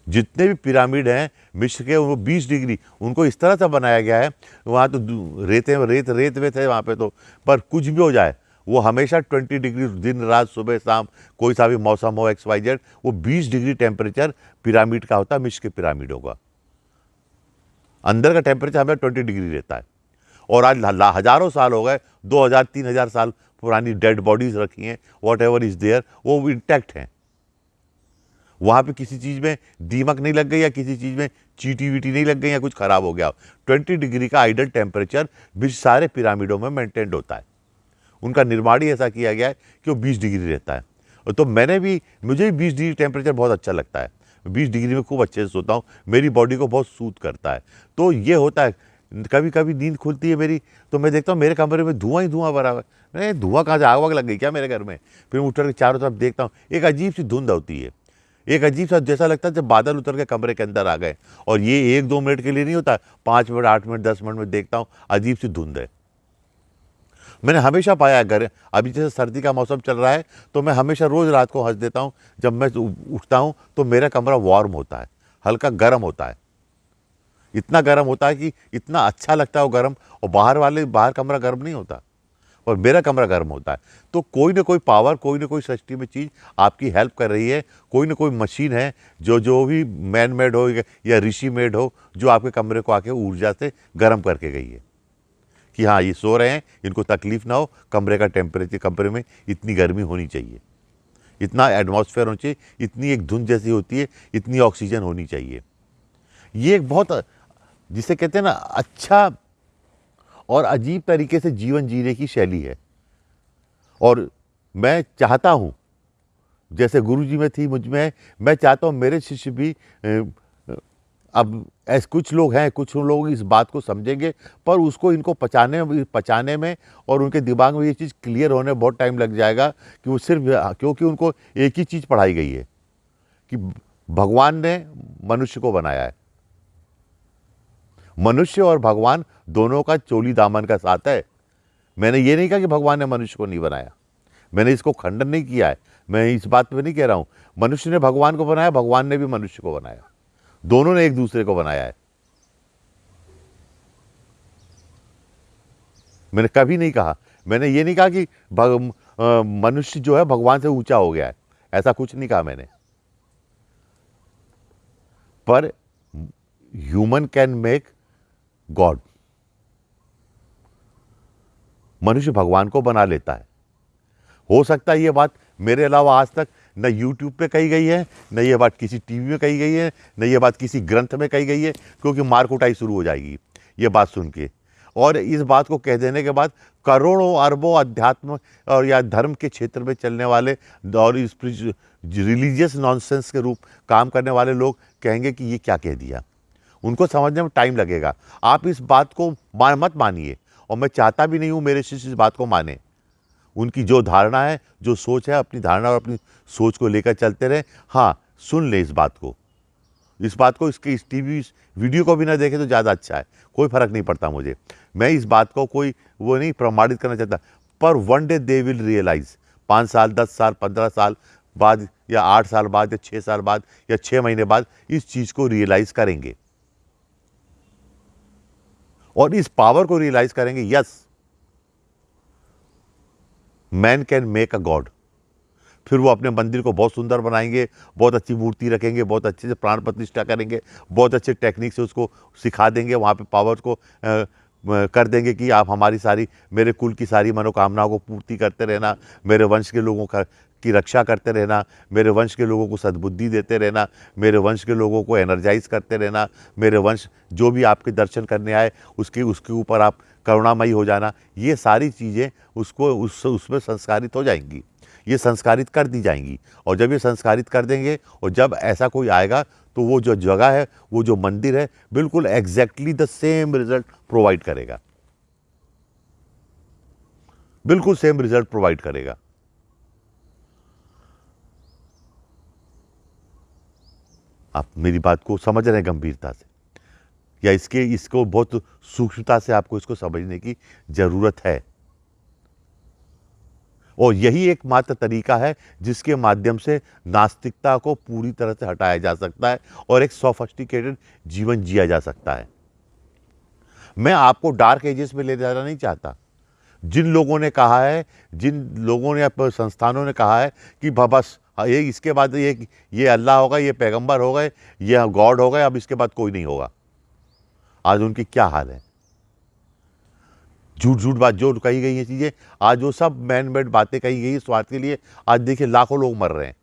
जितने भी पिरामिड हैं मिस्र के, वो 20 डिग्री उनको इस तरह से बनाया गया है। वहाँ तो रेत वेत है वहाँ पे तो, पर कुछ भी हो जाए वो हमेशा 20 डिग्री, दिन रात सुबह शाम कोई सा भी मौसम हो XYZ, वो 20 डिग्री टेम्परेचर पिरामिड का होता है, मिस्र के पिरामिडों का। अंदर का टेम्परेचर हमें 20 डिग्री रहता है। और आज हजारों साल हो गए, 2000-3000 साल पुरानी डेड बॉडीज रखी हैं, वॉट एवर इज देयर, वो इंटैक्ट हैं। वहाँ पे किसी चीज़ में दीमक नहीं लग गई या किसी चीज़ में चीटी वीटी नहीं लग गई या कुछ खराब हो गया। 20 डिग्री का आइडल टेम्परेचर भी सारे पिरामिडों में मेंटेन्ड होता है। उनका निर्माण ही ऐसा किया गया है कि वो 20 डिग्री रहता है। तो मुझे भी 20 डिग्री टेम्परेचर बहुत अच्छा लगता है। 20 डिग्री में खूब अच्छे से सोता हूँ, मेरी बॉडी को बहुत सूट करता है। तो ये होता है, कभी कभी नींद खुलती है मेरी, तो मैं देखता हूँ मेरे कमरे में धुआं ही धुआं भरा हुआ है। नहीं, धुआं कहाँ से, आग वाग लग गई क्या मेरे घर में? फिर उठ कर चारों तरफ देखता हूँ, एक अजीब सी धुंध होती है, एक अजीब सा, जैसा लगता है जब बादल उतर के कमरे के अंदर आ गए। और ये 1-2 मिनट के लिए नहीं होता, 5 मिनट, 8 मिनट, 10 मिनट में देखता हूँ अजीब सी धुंध है। मैंने हमेशा पाया है घर, अभी जैसे सर्दी का मौसम चल रहा है तो मैं हमेशा रोज़ रात को हंस देता हूँ। जब मैं उठता हूँ तो मेरा कमरा वार्म होता है, हल्का गर्म होता है, इतना गर्म होता है कि इतना अच्छा लगता है वो गर्म। और बाहर कमरा गर्म नहीं होता, और मेरा कमरा गर्म होता है। तो कोई ना कोई पावर, कोई ना कोई सृष्टि में चीज़ आपकी हेल्प कर रही है, कोई ना कोई मशीन है जो भी मैन मेड हो या ऋषि मेड हो, जो आपके कमरे को आके ऊर्जा से गर्म करके गई है कि हाँ ये सो रहे हैं, इनको तकलीफ ना हो, कमरे का टेम्परेचर, कमरे में इतनी गर्मी होनी चाहिए, इतना एटमॉस्फेयर होना चाहिए, इतनी एक धुंध जैसी होती है, इतनी ऑक्सीजन होनी चाहिए। ये एक बहुत, जिसे कहते हैं ना, अच्छा और अजीब तरीके से जीवन जीने की शैली है। और मैं चाहता हूँ, जैसे गुरुजी में थी मुझ में है, मैं चाहता हूँ मेरे शिष्य भी अब ऐसे कुछ लोग हैं, कुछ लोग इस बात को समझेंगे, पर उसको इनको पचाने में और उनके दिमाग में ये चीज़ क्लियर होने में बहुत टाइम लग जाएगा कि वो सिर्फ, क्योंकि उनको एक ही चीज़ पढ़ाई गई है कि भगवान ने मनुष्य को बनाया है। मनुष्य और भगवान दोनों का चोली दामन का साथ है। मैंने ये नहीं कहा कि भगवान ने मनुष्य को नहीं बनाया, मैंने इसको खंडन नहीं किया है, मैं इस बात पे नहीं कह रहा हूँ। मनुष्य ने भगवान को बनाया, भगवान ने भी मनुष्य को बनाया, दोनों ने एक दूसरे को बनाया है। मैंने कभी नहीं कहा, मैंने ये नहीं कहा कि मनुष्य जो है भगवान से ऊंचा हो गया है, ऐसा कुछ नहीं कहा मैंने। पर ह्यूमन कैन मेक गॉड, मनुष्य भगवान को बना लेता है। हो सकता है ये बात मेरे अलावा आज तक न यूट्यूब पे कही गई है, न ये बात किसी टीवी में कही गई है, न ये बात किसी ग्रंथ में कही गई है, क्योंकि मार कुटाई शुरू हो जाएगी ये बात सुन के। और इस बात को कह देने के बाद करोड़ों अरबों अध्यात्म और या धर्म के क्षेत्र में चलने वाले और इस रिलीजियस नॉनसेंस के रूप काम करने वाले लोग कहेंगे कि ये क्या कह दिया। उनको समझने में टाइम लगेगा। आप इस बात को मत मानिए, और मैं चाहता भी नहीं हूँ मेरे शिष्य इस बात को माने। उनकी जो धारणा है, जो सोच है, अपनी धारणा और अपनी सोच को लेकर चलते रहे। हाँ, सुन ले इस बात को, इस टीवी वीडियो को भी ना देखे तो ज़्यादा अच्छा है, कोई फ़र्क नहीं पड़ता मुझे। मैं इस बात को कोई वो नहीं प्रमाणित करना चाहता, पर one day they will realise, 5 साल, 10 साल, 15 साल बाद, या 8 साल बाद, या 6 साल बाद, या 6 महीने बाद इस चीज़ को रियलाइज़ करेंगे, और इस पावर को रियलाइज़ करेंगे। Yes, man can make a God. फिर वो अपने मंदिर को बहुत सुंदर बनाएंगे, बहुत अच्छी मूर्ति रखेंगे, बहुत अच्छे से प्राण प्रतिष्ठा करेंगे, बहुत अच्छे टेक्निक से उसको सिखा देंगे, वहाँ पे पावर को कर देंगे कि आप हमारी सारी, मेरे कुल की सारी मनोकामनाओं को पूर्ति करते रहना, मेरे वंश के लोगों की रक्षा करते रहना, मेरे वंश के लोगों को सद्बुद्धि देते रहना, मेरे वंश के लोगों को एनर्जाइज करते रहना, मेरे वंश जो भी आपके दर्शन करने आए उसके ऊपर आप करुणामयी हो जाना। ये सारी चीज़ें उसमें संस्कारित हो जाएंगी, ये संस्कारित कर दी जाएंगी। और जब ये संस्कारित कर देंगे, और जब ऐसा कोई आएगा, तो वो जो जगह है, वो जो मंदिर है, बिल्कुल exactly the same result provide करेगा, बिल्कुल सेम रिजल्ट प्रोवाइड करेगा। आप मेरी बात को समझ रहे हैं गंभीरता से, या इसको बहुत सूक्ष्मता से आपको इसको समझने की जरूरत है। और यही एकमात्र तरीका है जिसके माध्यम से नास्तिकता को पूरी तरह से हटाया जा सकता है और एक सोफिस्टिकेटेड जीवन जिया जा सकता है। मैं आपको डार्क एजेस में ले जाना नहीं चाहता। जिन लोगों ने कहा है, जिन लोगों ने संस्थानों ने कहा है कि बस ये इसके बाद ये अल्लाह होगा, ये पैगंबर हो गए, ये गॉड हो गए, अब इसके बाद कोई नहीं होगा, आज उनकी क्या हाल है। झूठ झूठ बात जो कही गई है चीज़ें, आज वो सब मैन मेड बातें कही गई स्वार्थ के लिए, आज देखिए लाखों लोग मर रहे हैं,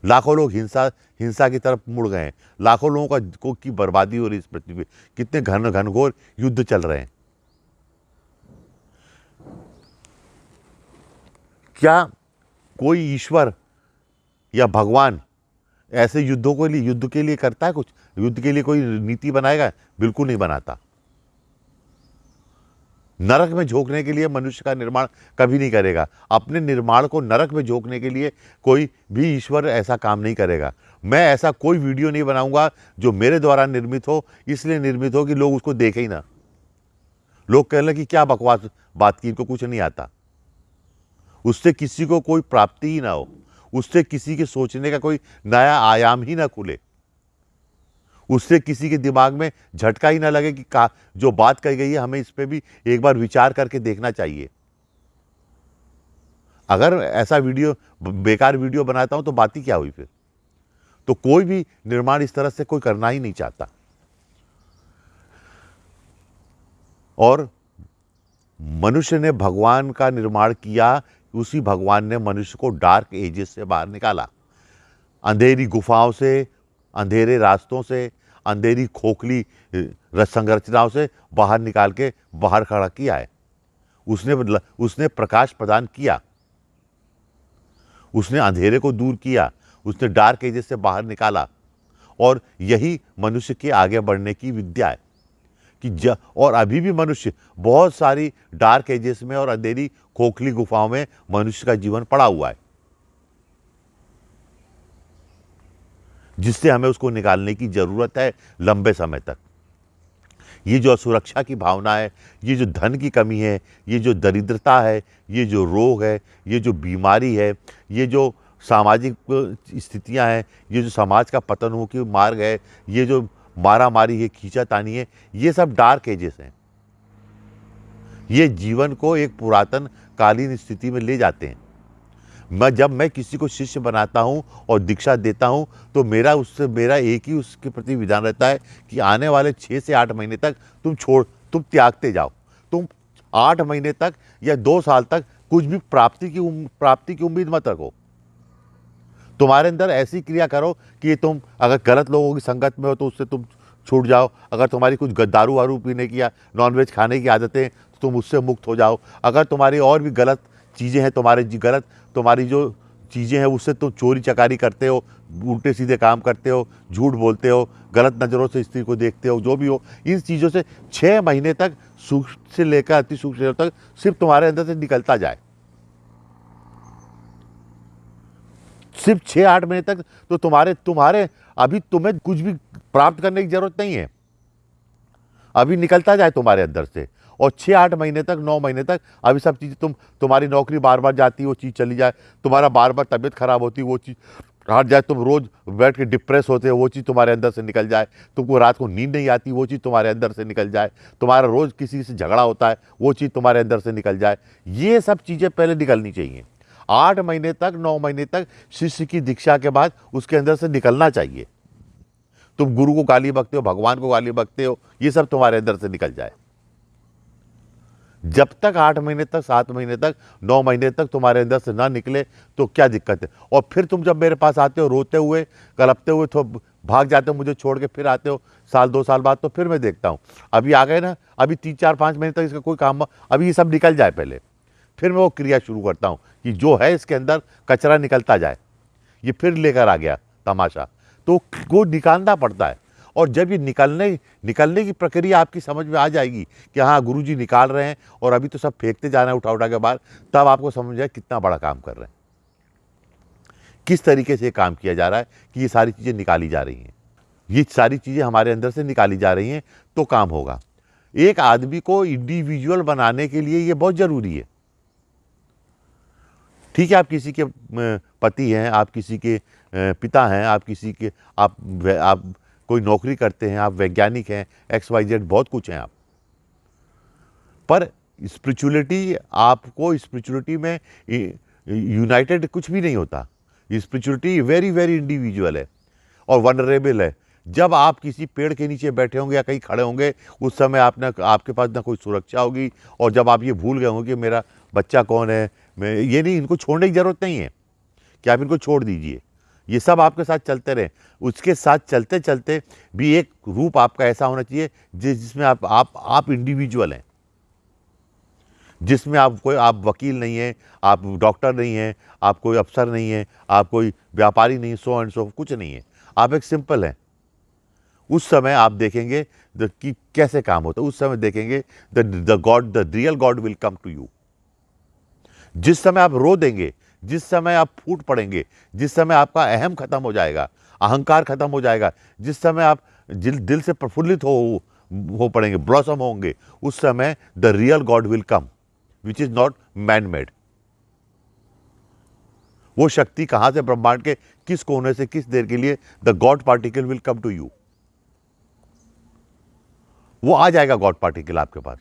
लाखों लोग हिंसा की तरफ मुड़ गए हैं, लाखों लोगों की बर्बादी हो रही है इस पृथ्वी पे, कितने घनघोर युद्ध चल रहे हैं। क्या कोई ईश्वर या भगवान ऐसे युद्ध के लिए करता है कुछ? युद्ध के लिए कोई नीति बनाएगा? बिल्कुल नहीं बनाता। नरक में झोंकने के लिए मनुष्य का निर्माण कभी नहीं करेगा। अपने निर्माण को नरक में झोंकने के लिए कोई भी ईश्वर ऐसा काम नहीं करेगा। मैं ऐसा कोई वीडियो नहीं बनाऊंगा जो मेरे द्वारा निर्मित हो, इसलिए निर्मित हो कि लोग उसको देखें ही ना, लोग कह लें कि क्या बकवास बात की, इनको कुछ नहीं आता। उससे किसी को कोई प्राप्ति ही ना हो, उससे किसी के सोचने का कोई नया आयाम ही ना खुले, उससे किसी के दिमाग में झटका ही ना लगे कि जो बात कही गई है हमें इस पे भी एक बार विचार करके देखना चाहिए। अगर ऐसा वीडियो, बेकार वीडियो बनाता हूं तो बात ही क्या हुई फिर? तो कोई भी निर्माण इस तरह से कोई करना ही नहीं चाहता। और मनुष्य ने भगवान का निर्माण किया, उसी भगवान ने मनुष्य को डार्क एजेस से बाहर निकाला, अंधेरी गुफाओं से, अंधेरे रास्तों से, अंधेरी खोखली संरचनाओं से बाहर निकाल के बाहर खड़ा किया है। उसने प्रकाश प्रदान किया, उसने अंधेरे को दूर किया, उसने डार्क एजेस से बाहर निकाला। और यही मनुष्य के आगे बढ़ने की विद्या है कि और अभी भी मनुष्य बहुत सारी डार्क एजेस में और अंधेरी खोखली गुफाओं में मनुष्य का जीवन पड़ा हुआ है, जिससे हमें उसको निकालने की जरूरत है लंबे समय तक। ये जो असुरक्षा की भावना है, ये जो धन की कमी है, ये जो दरिद्रता है, ये जो रोग है, ये जो बीमारी है, ये जो सामाजिक स्थितियां हैं, ये जो समाज का पतन हो के मार्ग है, ये जो मारा मारी है, खींचातानी है, ये सब डार्क एजेस हैं। ये जीवन को एक पुरातन कालीन स्थिति में ले जाते हैं। जब मैं किसी को शिष्य बनाता हूं और दीक्षा देता हूं तो मेरा एक ही उसके प्रति विधान रहता है कि आने वाले 6 से 8 महीने तक तुम त्यागते जाओ। तुम 8 महीने तक या 2 साल तक कुछ भी प्राप्ति की उम्मीद मत रखो। तुम्हारे अंदर ऐसी क्रिया करो कि तुम अगर गलत लोगों की संगत में हो तो उससे तुम छूट जाओ। अगर तुम्हारी कुछ दारू वारू पीने की या नॉनवेज खाने की आदतें तो तुम उससे मुक्त हो जाओ। अगर तुम्हारी और भी गलत चीज़ें हैं, तुम्हारी जो चीज़ें हैं उससे तुम चोरी चकारी करते हो, उल्टे सीधे काम करते हो, झूठ बोलते हो, गलत नज़रों से स्त्री को देखते हो, जो भी हो, इन चीज़ों से 6 महीने तक सूक्ष्म से लेकर अति सूक्ष्म तक सिर्फ तुम्हारे अंदर से निकलता जाए। सिर्फ 6-8 महीने तक तो तुम्हारे अभी तुम्हें कुछ भी प्राप्त करने की जरूरत नहीं है, अभी निकलता जाए तुम्हारे अंदर से। और 6-8 महीने तक, 9 महीने तक अभी सब चीज़ें तुम्हारी नौकरी बार बार जाती, वो चीज़ चली जाए, तुम्हारा बार बार तबीयत खराब होती, वो चीज़ हट जाए, तुम रोज बैठ के डिप्रेस होते हो, वो चीज़ तुम्हारे अंदर से निकल जाए, तुमको रात को नींद नहीं आती, वो चीज़ तुम्हारे अंदर से निकल जाए, तुम्हारा रोज किसी से झगड़ा होता है, वो चीज़ तुम्हारे अंदर से निकल जाए। ये सब चीज़ें पहले निकलनी चाहिए। 8 महीने तक, 9 महीने तक शिष्य की दीक्षा के बाद उसके अंदर से निकलना चाहिए। तुम गुरु को गाली बकते हो, भगवान को गाली बकते हो, ये सब तुम्हारे अंदर से निकल जाए। जब तक 8 महीने तक, 7 महीने तक, 9 महीने तक तुम्हारे अंदर से ना निकले तो क्या दिक्कत है? और फिर तुम जब मेरे पास आते हो रोते हुए, कलपते हुए, तो भाग जाते हो मुझे छोड़ के, फिर आते हो साल 2 साल बाद, तो फिर मैं देखता हूँ अभी आ गए ना, अभी 3-4-5 महीने तक इसका कोई काम, अभी ये सब निकल जाए पहले, फिर मैं वो क्रिया शुरू करता हूँ कि जो है इसके अंदर कचरा निकलता जाए। ये फिर लेकर आ गया तमाशा, तो वो निकालना पड़ता है। और जब ये निकलने की प्रक्रिया आपकी समझ में आ जाएगी कि हाँ गुरुजी निकाल रहे हैं और अभी तो सब फेंकते जाना है उठा के बाहर, तब आपको समझ आए कितना बड़ा काम कर रहे हैं, किस तरीके से काम किया जा रहा है कि ये सारी चीज़ें निकाली जा रही हैं। ये सारी चीज़ें हमारे अंदर से निकाली जा रही हैं तो काम होगा। एक आदमी को इंडिविजुअल बनाने के लिए ये बहुत ज़रूरी है। ठीक है, आप किसी के पति हैं, आप किसी के पिता हैं, आप किसी के आप कोई नौकरी करते हैं, आप वैज्ञानिक हैं, XYZ बहुत कुछ हैं आप। पर स्पिरिचुअलिटी, आपको स्पिरिचुअलिटी में यूनाइटेड कुछ भी नहीं होता। स्पिरिचुअलिटी वेरी वेरी इंडिविजुअल है और वनरेबल है। जब आप किसी पेड़ के नीचे बैठे होंगे या कहीं खड़े होंगे, उस समय आपके पास ना कोई सुरक्षा होगी, और जब आप ये भूल गए होंगे कि मेरा बच्चा कौन है, मैं ये नहीं, इनको छोड़ने की ज़रूरत नहीं है कि आप इनको छोड़ दीजिए, ये सब आपके साथ चलते रहे। उसके साथ चलते चलते भी एक रूप आपका ऐसा होना चाहिए जिसमें आप इंडिविजुअल हैं, जिसमें आप वकील नहीं हैं, आप डॉक्टर नहीं हैं, आप कोई अफसर नहीं हैं, आप कोई व्यापारी नहीं, सो एंड सो कुछ नहीं है, आप एक सिंपल हैं। उस समय आप देखेंगे कि कैसे काम होता है। उस समय देखेंगे the real God will come to you. जिस समय आप रो देंगे, जिस समय आप फूट पड़ेंगे, जिस समय आपका अहम खत्म हो जाएगा, अहंकार खत्म हो जाएगा, जिस समय आप दिल से प्रफुल्लित हो पड़ेंगे, ब्लॉसम होंगे, उस समय the real God will come, which is not man made. वो शक्ति कहां से, ब्रह्मांड के किस कोने से, किस देर के लिए the God particle will come to you. वो आ जाएगा गॉड पार्टिकल आपके पास,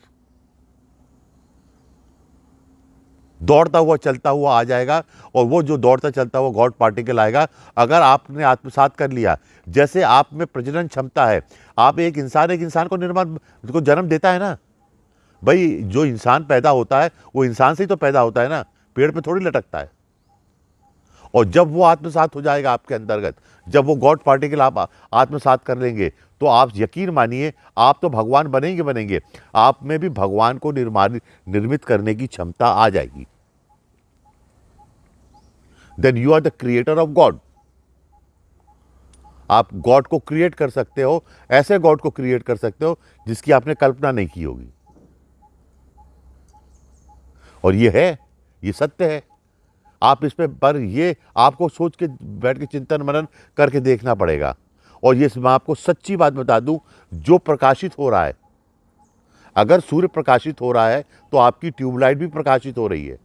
दौड़ता हुआ चलता हुआ आ जाएगा, और वो जो दौड़ता चलता हुआ गॉड पार्टिकल आएगा। अगर आपने आत्मसात कर लिया, जैसे आप में प्रजनन क्षमता है, आप एक इंसान को जन्म देता है ना भाई, जो इंसान पैदा होता है वो इंसान से ही तो पैदा होता है ना, पेड़ पे थोड़ी लटकता है। और जब वो आत्मसात हो जाएगा आपके अंतर्गत, जब वो गॉड पार्टिकल आप आत्मसात कर लेंगे, तो आप यकीन मानिए आप तो भगवान बनेंगे। आप में भी भगवान को निर्मित करने की क्षमता आ जाएगी। Then you are the creator of God. आप गॉड को क्रिएट कर सकते हो, ऐसे गॉड को क्रिएट कर सकते हो जिसकी आपने कल्पना नहीं की होगी। और ये सत्य है। आप इस पर ये आपको सोच के बैठ के चिंतन मनन करके देखना पड़ेगा। और ये मैं आपको सच्ची बात बता दूं, जो प्रकाशित हो रहा है, अगर सूर्य प्रकाशित हो रहा है तो आपकी ट्यूबलाइट भी प्रकाशित हो रही है।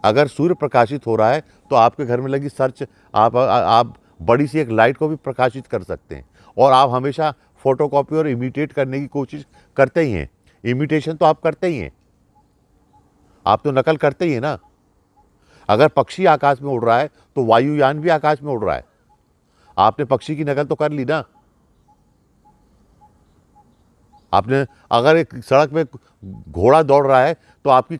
अगर सूर्य प्रकाशित हो रहा है तो आपके घर में लगी सर्च, आप बड़ी सी एक लाइट को भी प्रकाशित कर सकते हैं। और आप हमेशा फोटोकॉपी और इमिटेट करने की कोशिश करते ही हैं। इमिटेशन तो आप करते ही हैं, आप तो नकल करते ही हैं ना। अगर पक्षी आकाश में उड़ रहा है तो वायुयान भी आकाश में उड़ रहा है, आपने पक्षी की नकल तो कर ली ना। आपने अगर एक सड़क पे घोड़ा दौड़ रहा है तो आपने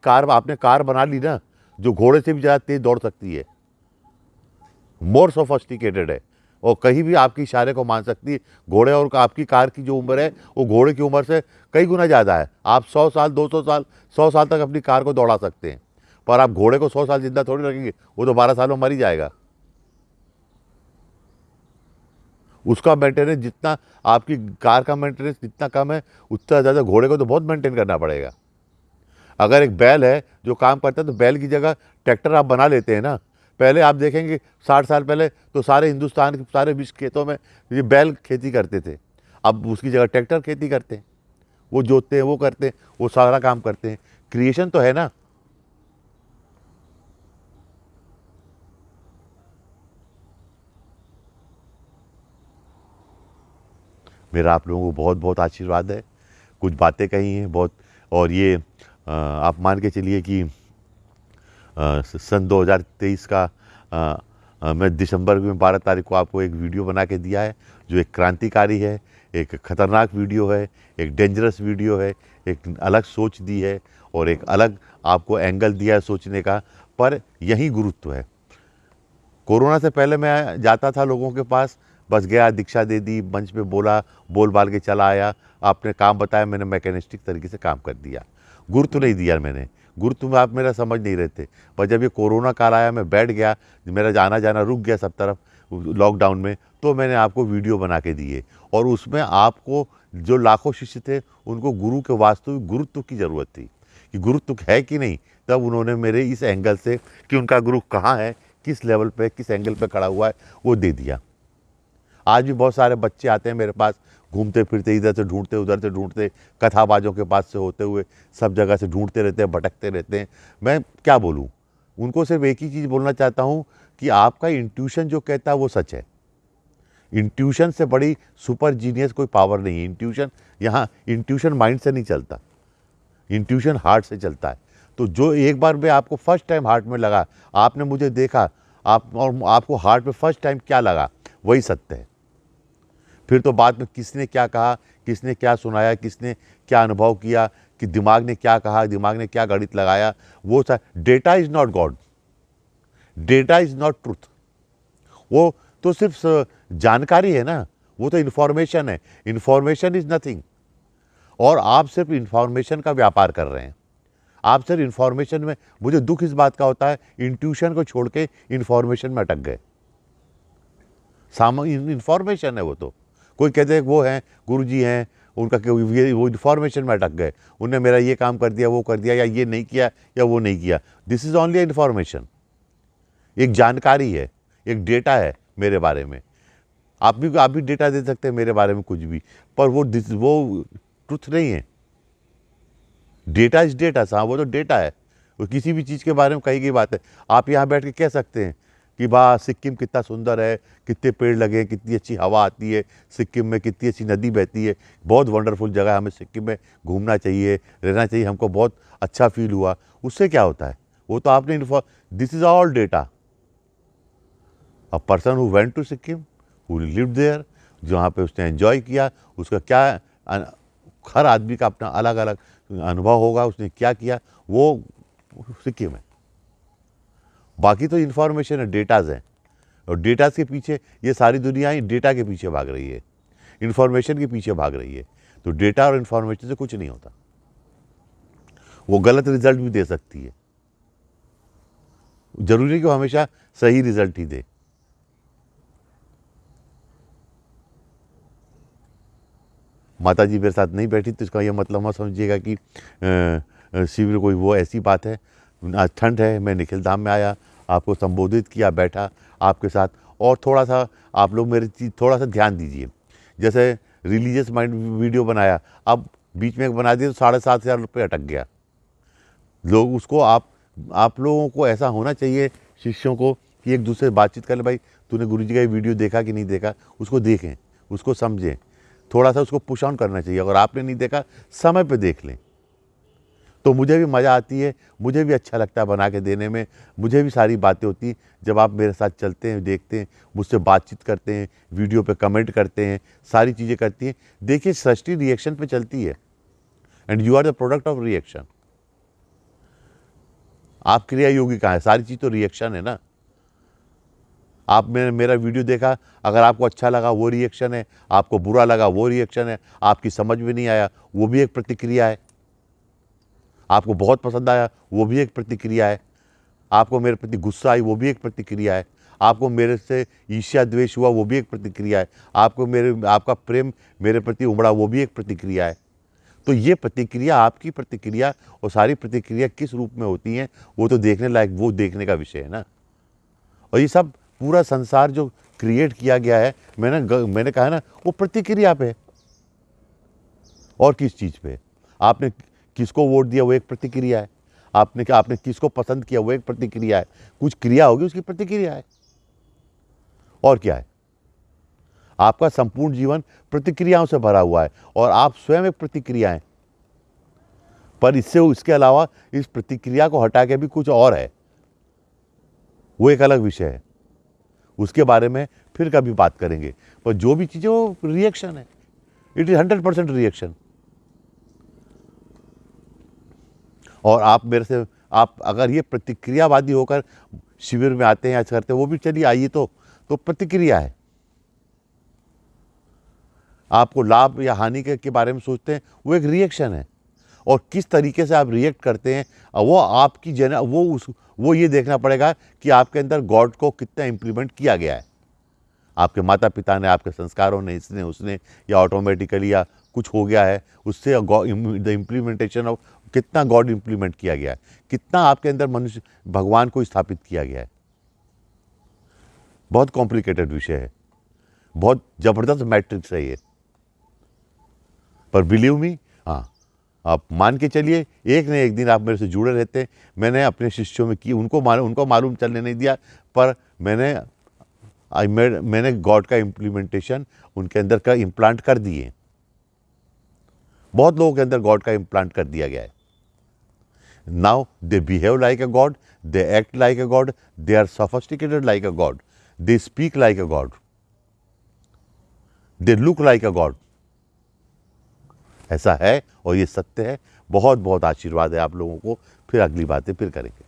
कार बना ली ना, जो घोड़े से भी ज़्यादा तेज दौड़ सकती है, मोर सोफिस्टिकेटेड है, और कहीं भी आपके इशारे को मान सकती है। घोड़े और आपकी कार की जो उम्र है वो घोड़े की उम्र से कई गुना ज़्यादा है। आप 100 साल, 200 साल, 100 साल तक अपनी कार को दौड़ा सकते हैं, पर आप घोड़े को 100 साल जिंदा थोड़ी रखेंगे, वो तो 12 साल में मर ही जाएगा। उसका मेंटेनेंस जितना, आपकी कार का मेंटेनेंस जितना कम है, उतना ज़्यादा घोड़े को तो बहुत मेंटेन करना पड़ेगा। अगर एक बैल है जो काम करता है तो बैल की जगह ट्रैक्टर आप बना लेते हैं ना। पहले आप देखेंगे 60 साल पहले तो सारे हिंदुस्तान के सारे विश्व खेतों में ये बैल खेती करते थे। अब उसकी जगह ट्रैक्टर खेती करते हैं, वो जोतते हैं, वो करते हैं, वो सारा काम करते हैं। क्रिएशन तो है ना। मेरा आप लोगों को बहुत बहुत आशीर्वाद है। कुछ बातें कही हैं बहुत, और ये आप मान के चलिए कि सन 2023 का मैं दिसंबर में 12 तारीख को आपको एक वीडियो बना के दिया है, जो एक क्रांतिकारी है, एक खतरनाक वीडियो है, एक डेंजरस वीडियो है, एक अलग सोच दी है और एक अलग आपको एंगल दिया है सोचने का। पर यही गुरुत्व है। कोरोना से पहले मैं जाता था लोगों के पास, बस गया, दीक्षा दे दी, मंच पे बोला, बोल बाल के चला आया, आपने काम बताया, मैंने मैकेनिस्टिक तरीके से काम कर दिया, गुरुत्व नहीं दिया मैंने। गुरुत्व में आप मेरा समझ नहीं रहे थे। पर जब ये कोरोना काल आया, मैं बैठ गया, मेरा जाना जाना रुक गया सब तरफ लॉकडाउन में, तो मैंने आपको वीडियो बना के दिए। और उसमें आपको जो लाखों शिष्य थे उनको गुरु के वास्तविक गुरुत्व की ज़रूरत थी कि गुरुत्व है कि नहीं। तब उन्होंने मेरे इस एंगल से कि उनका गुरु कहाँ है, किस लेवल पे, किस एंगल पे खड़ा हुआ है, वो दे दिया। आज भी बहुत सारे बच्चे आते हैं मेरे पास, घूमते फिरते, इधर से ढूंढते, उधर से ढूंढते, कथाबाजों के पास से होते हुए सब जगह से ढूंढते रहते हैं, भटकते रहते हैं। मैं क्या बोलूँ, उनको सिर्फ एक ही चीज़ बोलना चाहता हूँ कि आपका इंट्यूशन जो कहता है वो सच है। इंट्यूशन से बड़ी सुपर जीनियस कोई पावर नहीं है। इंट्यूशन यहाँ इंट्यूशन माइंड से नहीं चलता, इंट्यूशन हार्ट से चलता है। तो जो एक बार में आपको फर्स्ट टाइम हार्ट में लगा, आपने मुझे देखा, आप और आपको हार्ट में फर्स्ट टाइम क्या लगा, वही सत्य है। फिर तो बाद में किसने क्या कहा, किसने क्या सुनाया, किसने क्या अनुभव किया, कि दिमाग ने क्या कहा, दिमाग ने क्या गणित लगाया, वो सा data is not God, data is not truth. वो तो सिर्फ जानकारी है ना, वो तो इन्फॉर्मेशन है। Information is nothing. और आप सिर्फ इन्फॉर्मेशन का व्यापार कर रहे हैं। आप सिर्फ इन्फॉर्मेशन में, मुझे दुख इस बात का होता है, इंट्यूशन को छोड़ के इन्फॉर्मेशन में अटक गए। इन्फॉर्मेशन है वो तो, कोई कहते हैं वो हैं गुरुजी हैं, उनका वो इन्फॉर्मेशन में अटक गए, उन्होंने मेरा ये काम कर दिया, वो कर दिया, या ये नहीं किया या वो नहीं किया। दिस इज़ ओनली इन्फॉर्मेशन, एक जानकारी है, एक डेटा है मेरे बारे में। आप भी डेटा दे सकते हैं मेरे बारे में कुछ भी, पर वो ट्रुथ नहीं है। डेटा इज डेटा साहब, वो तो डेटा है। वो किसी भी चीज़ के बारे में कही गई बात है। आप यहाँ बैठ के कह सकते हैं कि वाह सिक्किम कितना सुंदर है, कितने पेड़ लगे हैं, कितनी अच्छी हवा आती है सिक्किम में, कितनी अच्छी नदी बहती है, बहुत वंडरफुल जगह है, हमें सिक्किम में घूमना चाहिए, रहना चाहिए, हमको बहुत अच्छा फील हुआ। उससे क्या होता है? वो तो आपने this is all data. A person who went to Sikkim, who lived there, जहाँ पे उसने एंजॉय किया, उसका क्या, हर आदमी का अपना अलग अलग अनुभव होगा, उसने क्या किया, वो सिक्किम है। बाकी तो इन्फॉर्मेशन है, डेटाज हैं, और डेटाज के पीछे ये सारी दुनिया ही डेटा के पीछे भाग रही है, इन्फॉर्मेशन के पीछे भाग रही है। तो डेटा और इन्फॉर्मेशन से कुछ नहीं होता। वो गलत रिजल्ट भी दे सकती है, जरूरी नहीं कि वो हमेशा सही रिजल्ट ही दे। माता जी मेरे साथ नहीं बैठी तो इसका यह मतलब मत समझिएगा कि शिविर कोई वो ऐसी बात है। आज ठंड है, मैं निखिल धाम में आया, आपको संबोधित किया, बैठा आपके साथ, और थोड़ा सा आप लोग मेरी चीज़ थोड़ा सा ध्यान दीजिए। जैसे रिलीजियस माइंड वीडियो बनाया, अब बीच में बना दिया तो 7,500 रुपये अटक गया। लोग उसको आप लोगों को ऐसा होना चाहिए शिष्यों को कि एक दूसरे से बातचीत कर ले, भाई तूने गुरुजी का ये वीडियो देखा कि नहीं देखा, उसको देखें, उसको समझें, थोड़ा सा उसको पुश ऑन करना चाहिए। अगर आपने नहीं देखा, समय पे देख लें, तो मुझे भी मज़ा आती है, मुझे भी अच्छा लगता है बना के देने में। मुझे भी सारी बातें होती हैं जब आप मेरे साथ चलते हैं, देखते हैं, मुझसे बातचीत करते हैं, वीडियो पे कमेंट करते हैं, सारी चीज़ें करती हैं। देखिए सृष्टि रिएक्शन पे चलती है, and you are the product of reaction. आप क्रिया योगी कहाँ है? सारी चीज़ तो रिएक्शन है ना। आप मेरा वीडियो देखा, अगर आपको अच्छा लगा वो रिएक्शन है, आपको बुरा लगा वो रिएक्शन है, आपकी समझ में नहीं आया वो भी एक प्रतिक्रिया है, आपको बहुत पसंद आया वो भी एक प्रतिक्रिया है, आपको मेरे प्रति गुस्सा आई वो भी एक प्रतिक्रिया है, आपको मेरे से ईर्ष्या द्वेष हुआ वो भी एक प्रतिक्रिया है, आपका प्रेम मेरे प्रति उमड़ा वो भी एक प्रतिक्रिया है। तो ये प्रतिक्रिया, आपकी प्रतिक्रिया और सारी प्रतिक्रिया किस रूप में होती हैं, वो तो देखने लायक, वो देखने का विषय है ना। और ये सब पूरा संसार जो क्रिएट किया गया है, मैंने कहा ना, वो प्रतिक्रिया पे है। और किस चीज़ पे? आपने किसको वोट दिया वो एक प्रतिक्रिया है, आपने किसको पसंद किया वो एक प्रतिक्रिया है। कुछ क्रिया होगी, उसकी प्रतिक्रिया है, और क्या है? आपका संपूर्ण जीवन प्रतिक्रियाओं से भरा हुआ है, और आप स्वयं एक प्रतिक्रिया हैं। पर इसके अलावा इस प्रतिक्रिया को हटा के भी कुछ और है, वो एक अलग विषय है, उसके बारे में फिर कभी बात करेंगे। पर जो भी चीज़ें वो रिएक्शन है, इट इज 100% रिएक्शन। और आप अगर ये प्रतिक्रियावादी होकर शिविर में आते हैं, ऐसा करते हैं, वो भी चलिए आइए, तो प्रतिक्रिया है। आपको लाभ या हानि के बारे में सोचते हैं, वो एक रिएक्शन है। और किस तरीके से आप रिएक्ट करते हैं, वो आपकी वो ये देखना पड़ेगा कि आपके अंदर गॉड को कितना इम्प्लीमेंट किया गया है। आपके माता पिता ने, आपके संस्कारों ने, इसने उसने, या ऑटोमेटिकली या कुछ हो गया है उससे, द इम्प्लीमेंटेशन ऑफ कितना गॉड इम्प्लीमेंट किया गया है, कितना आपके अंदर मनुष्य भगवान को स्थापित किया गया है। बहुत कॉम्प्लिकेटेड विषय है, बहुत ज़बरदस्त मैट्रिक्स है ये। पर बिलीव मी, हाँ, आप मान के चलिए एक न एक दिन आप मेरे से जुड़े रहते हैं। मैंने अपने शिष्यों में की, उनको मालूम चलने नहीं दिया, पर मैंने गॉड का इम्प्लीमेंटेशन उनके अंदर का इम्प्लांट कर दिए। बहुत लोगों के अंदर गॉड का इम्प्लांट कर दिया गया है। Now they behave like a god, they act like a god, they are sophisticated like a god, they speak like a god, they look like a god. ऐसा है और ये सत्य है। बहुत बहुत आशीर्वाद है आप लोगों को। फिर अगली बातें फिर करेंगे।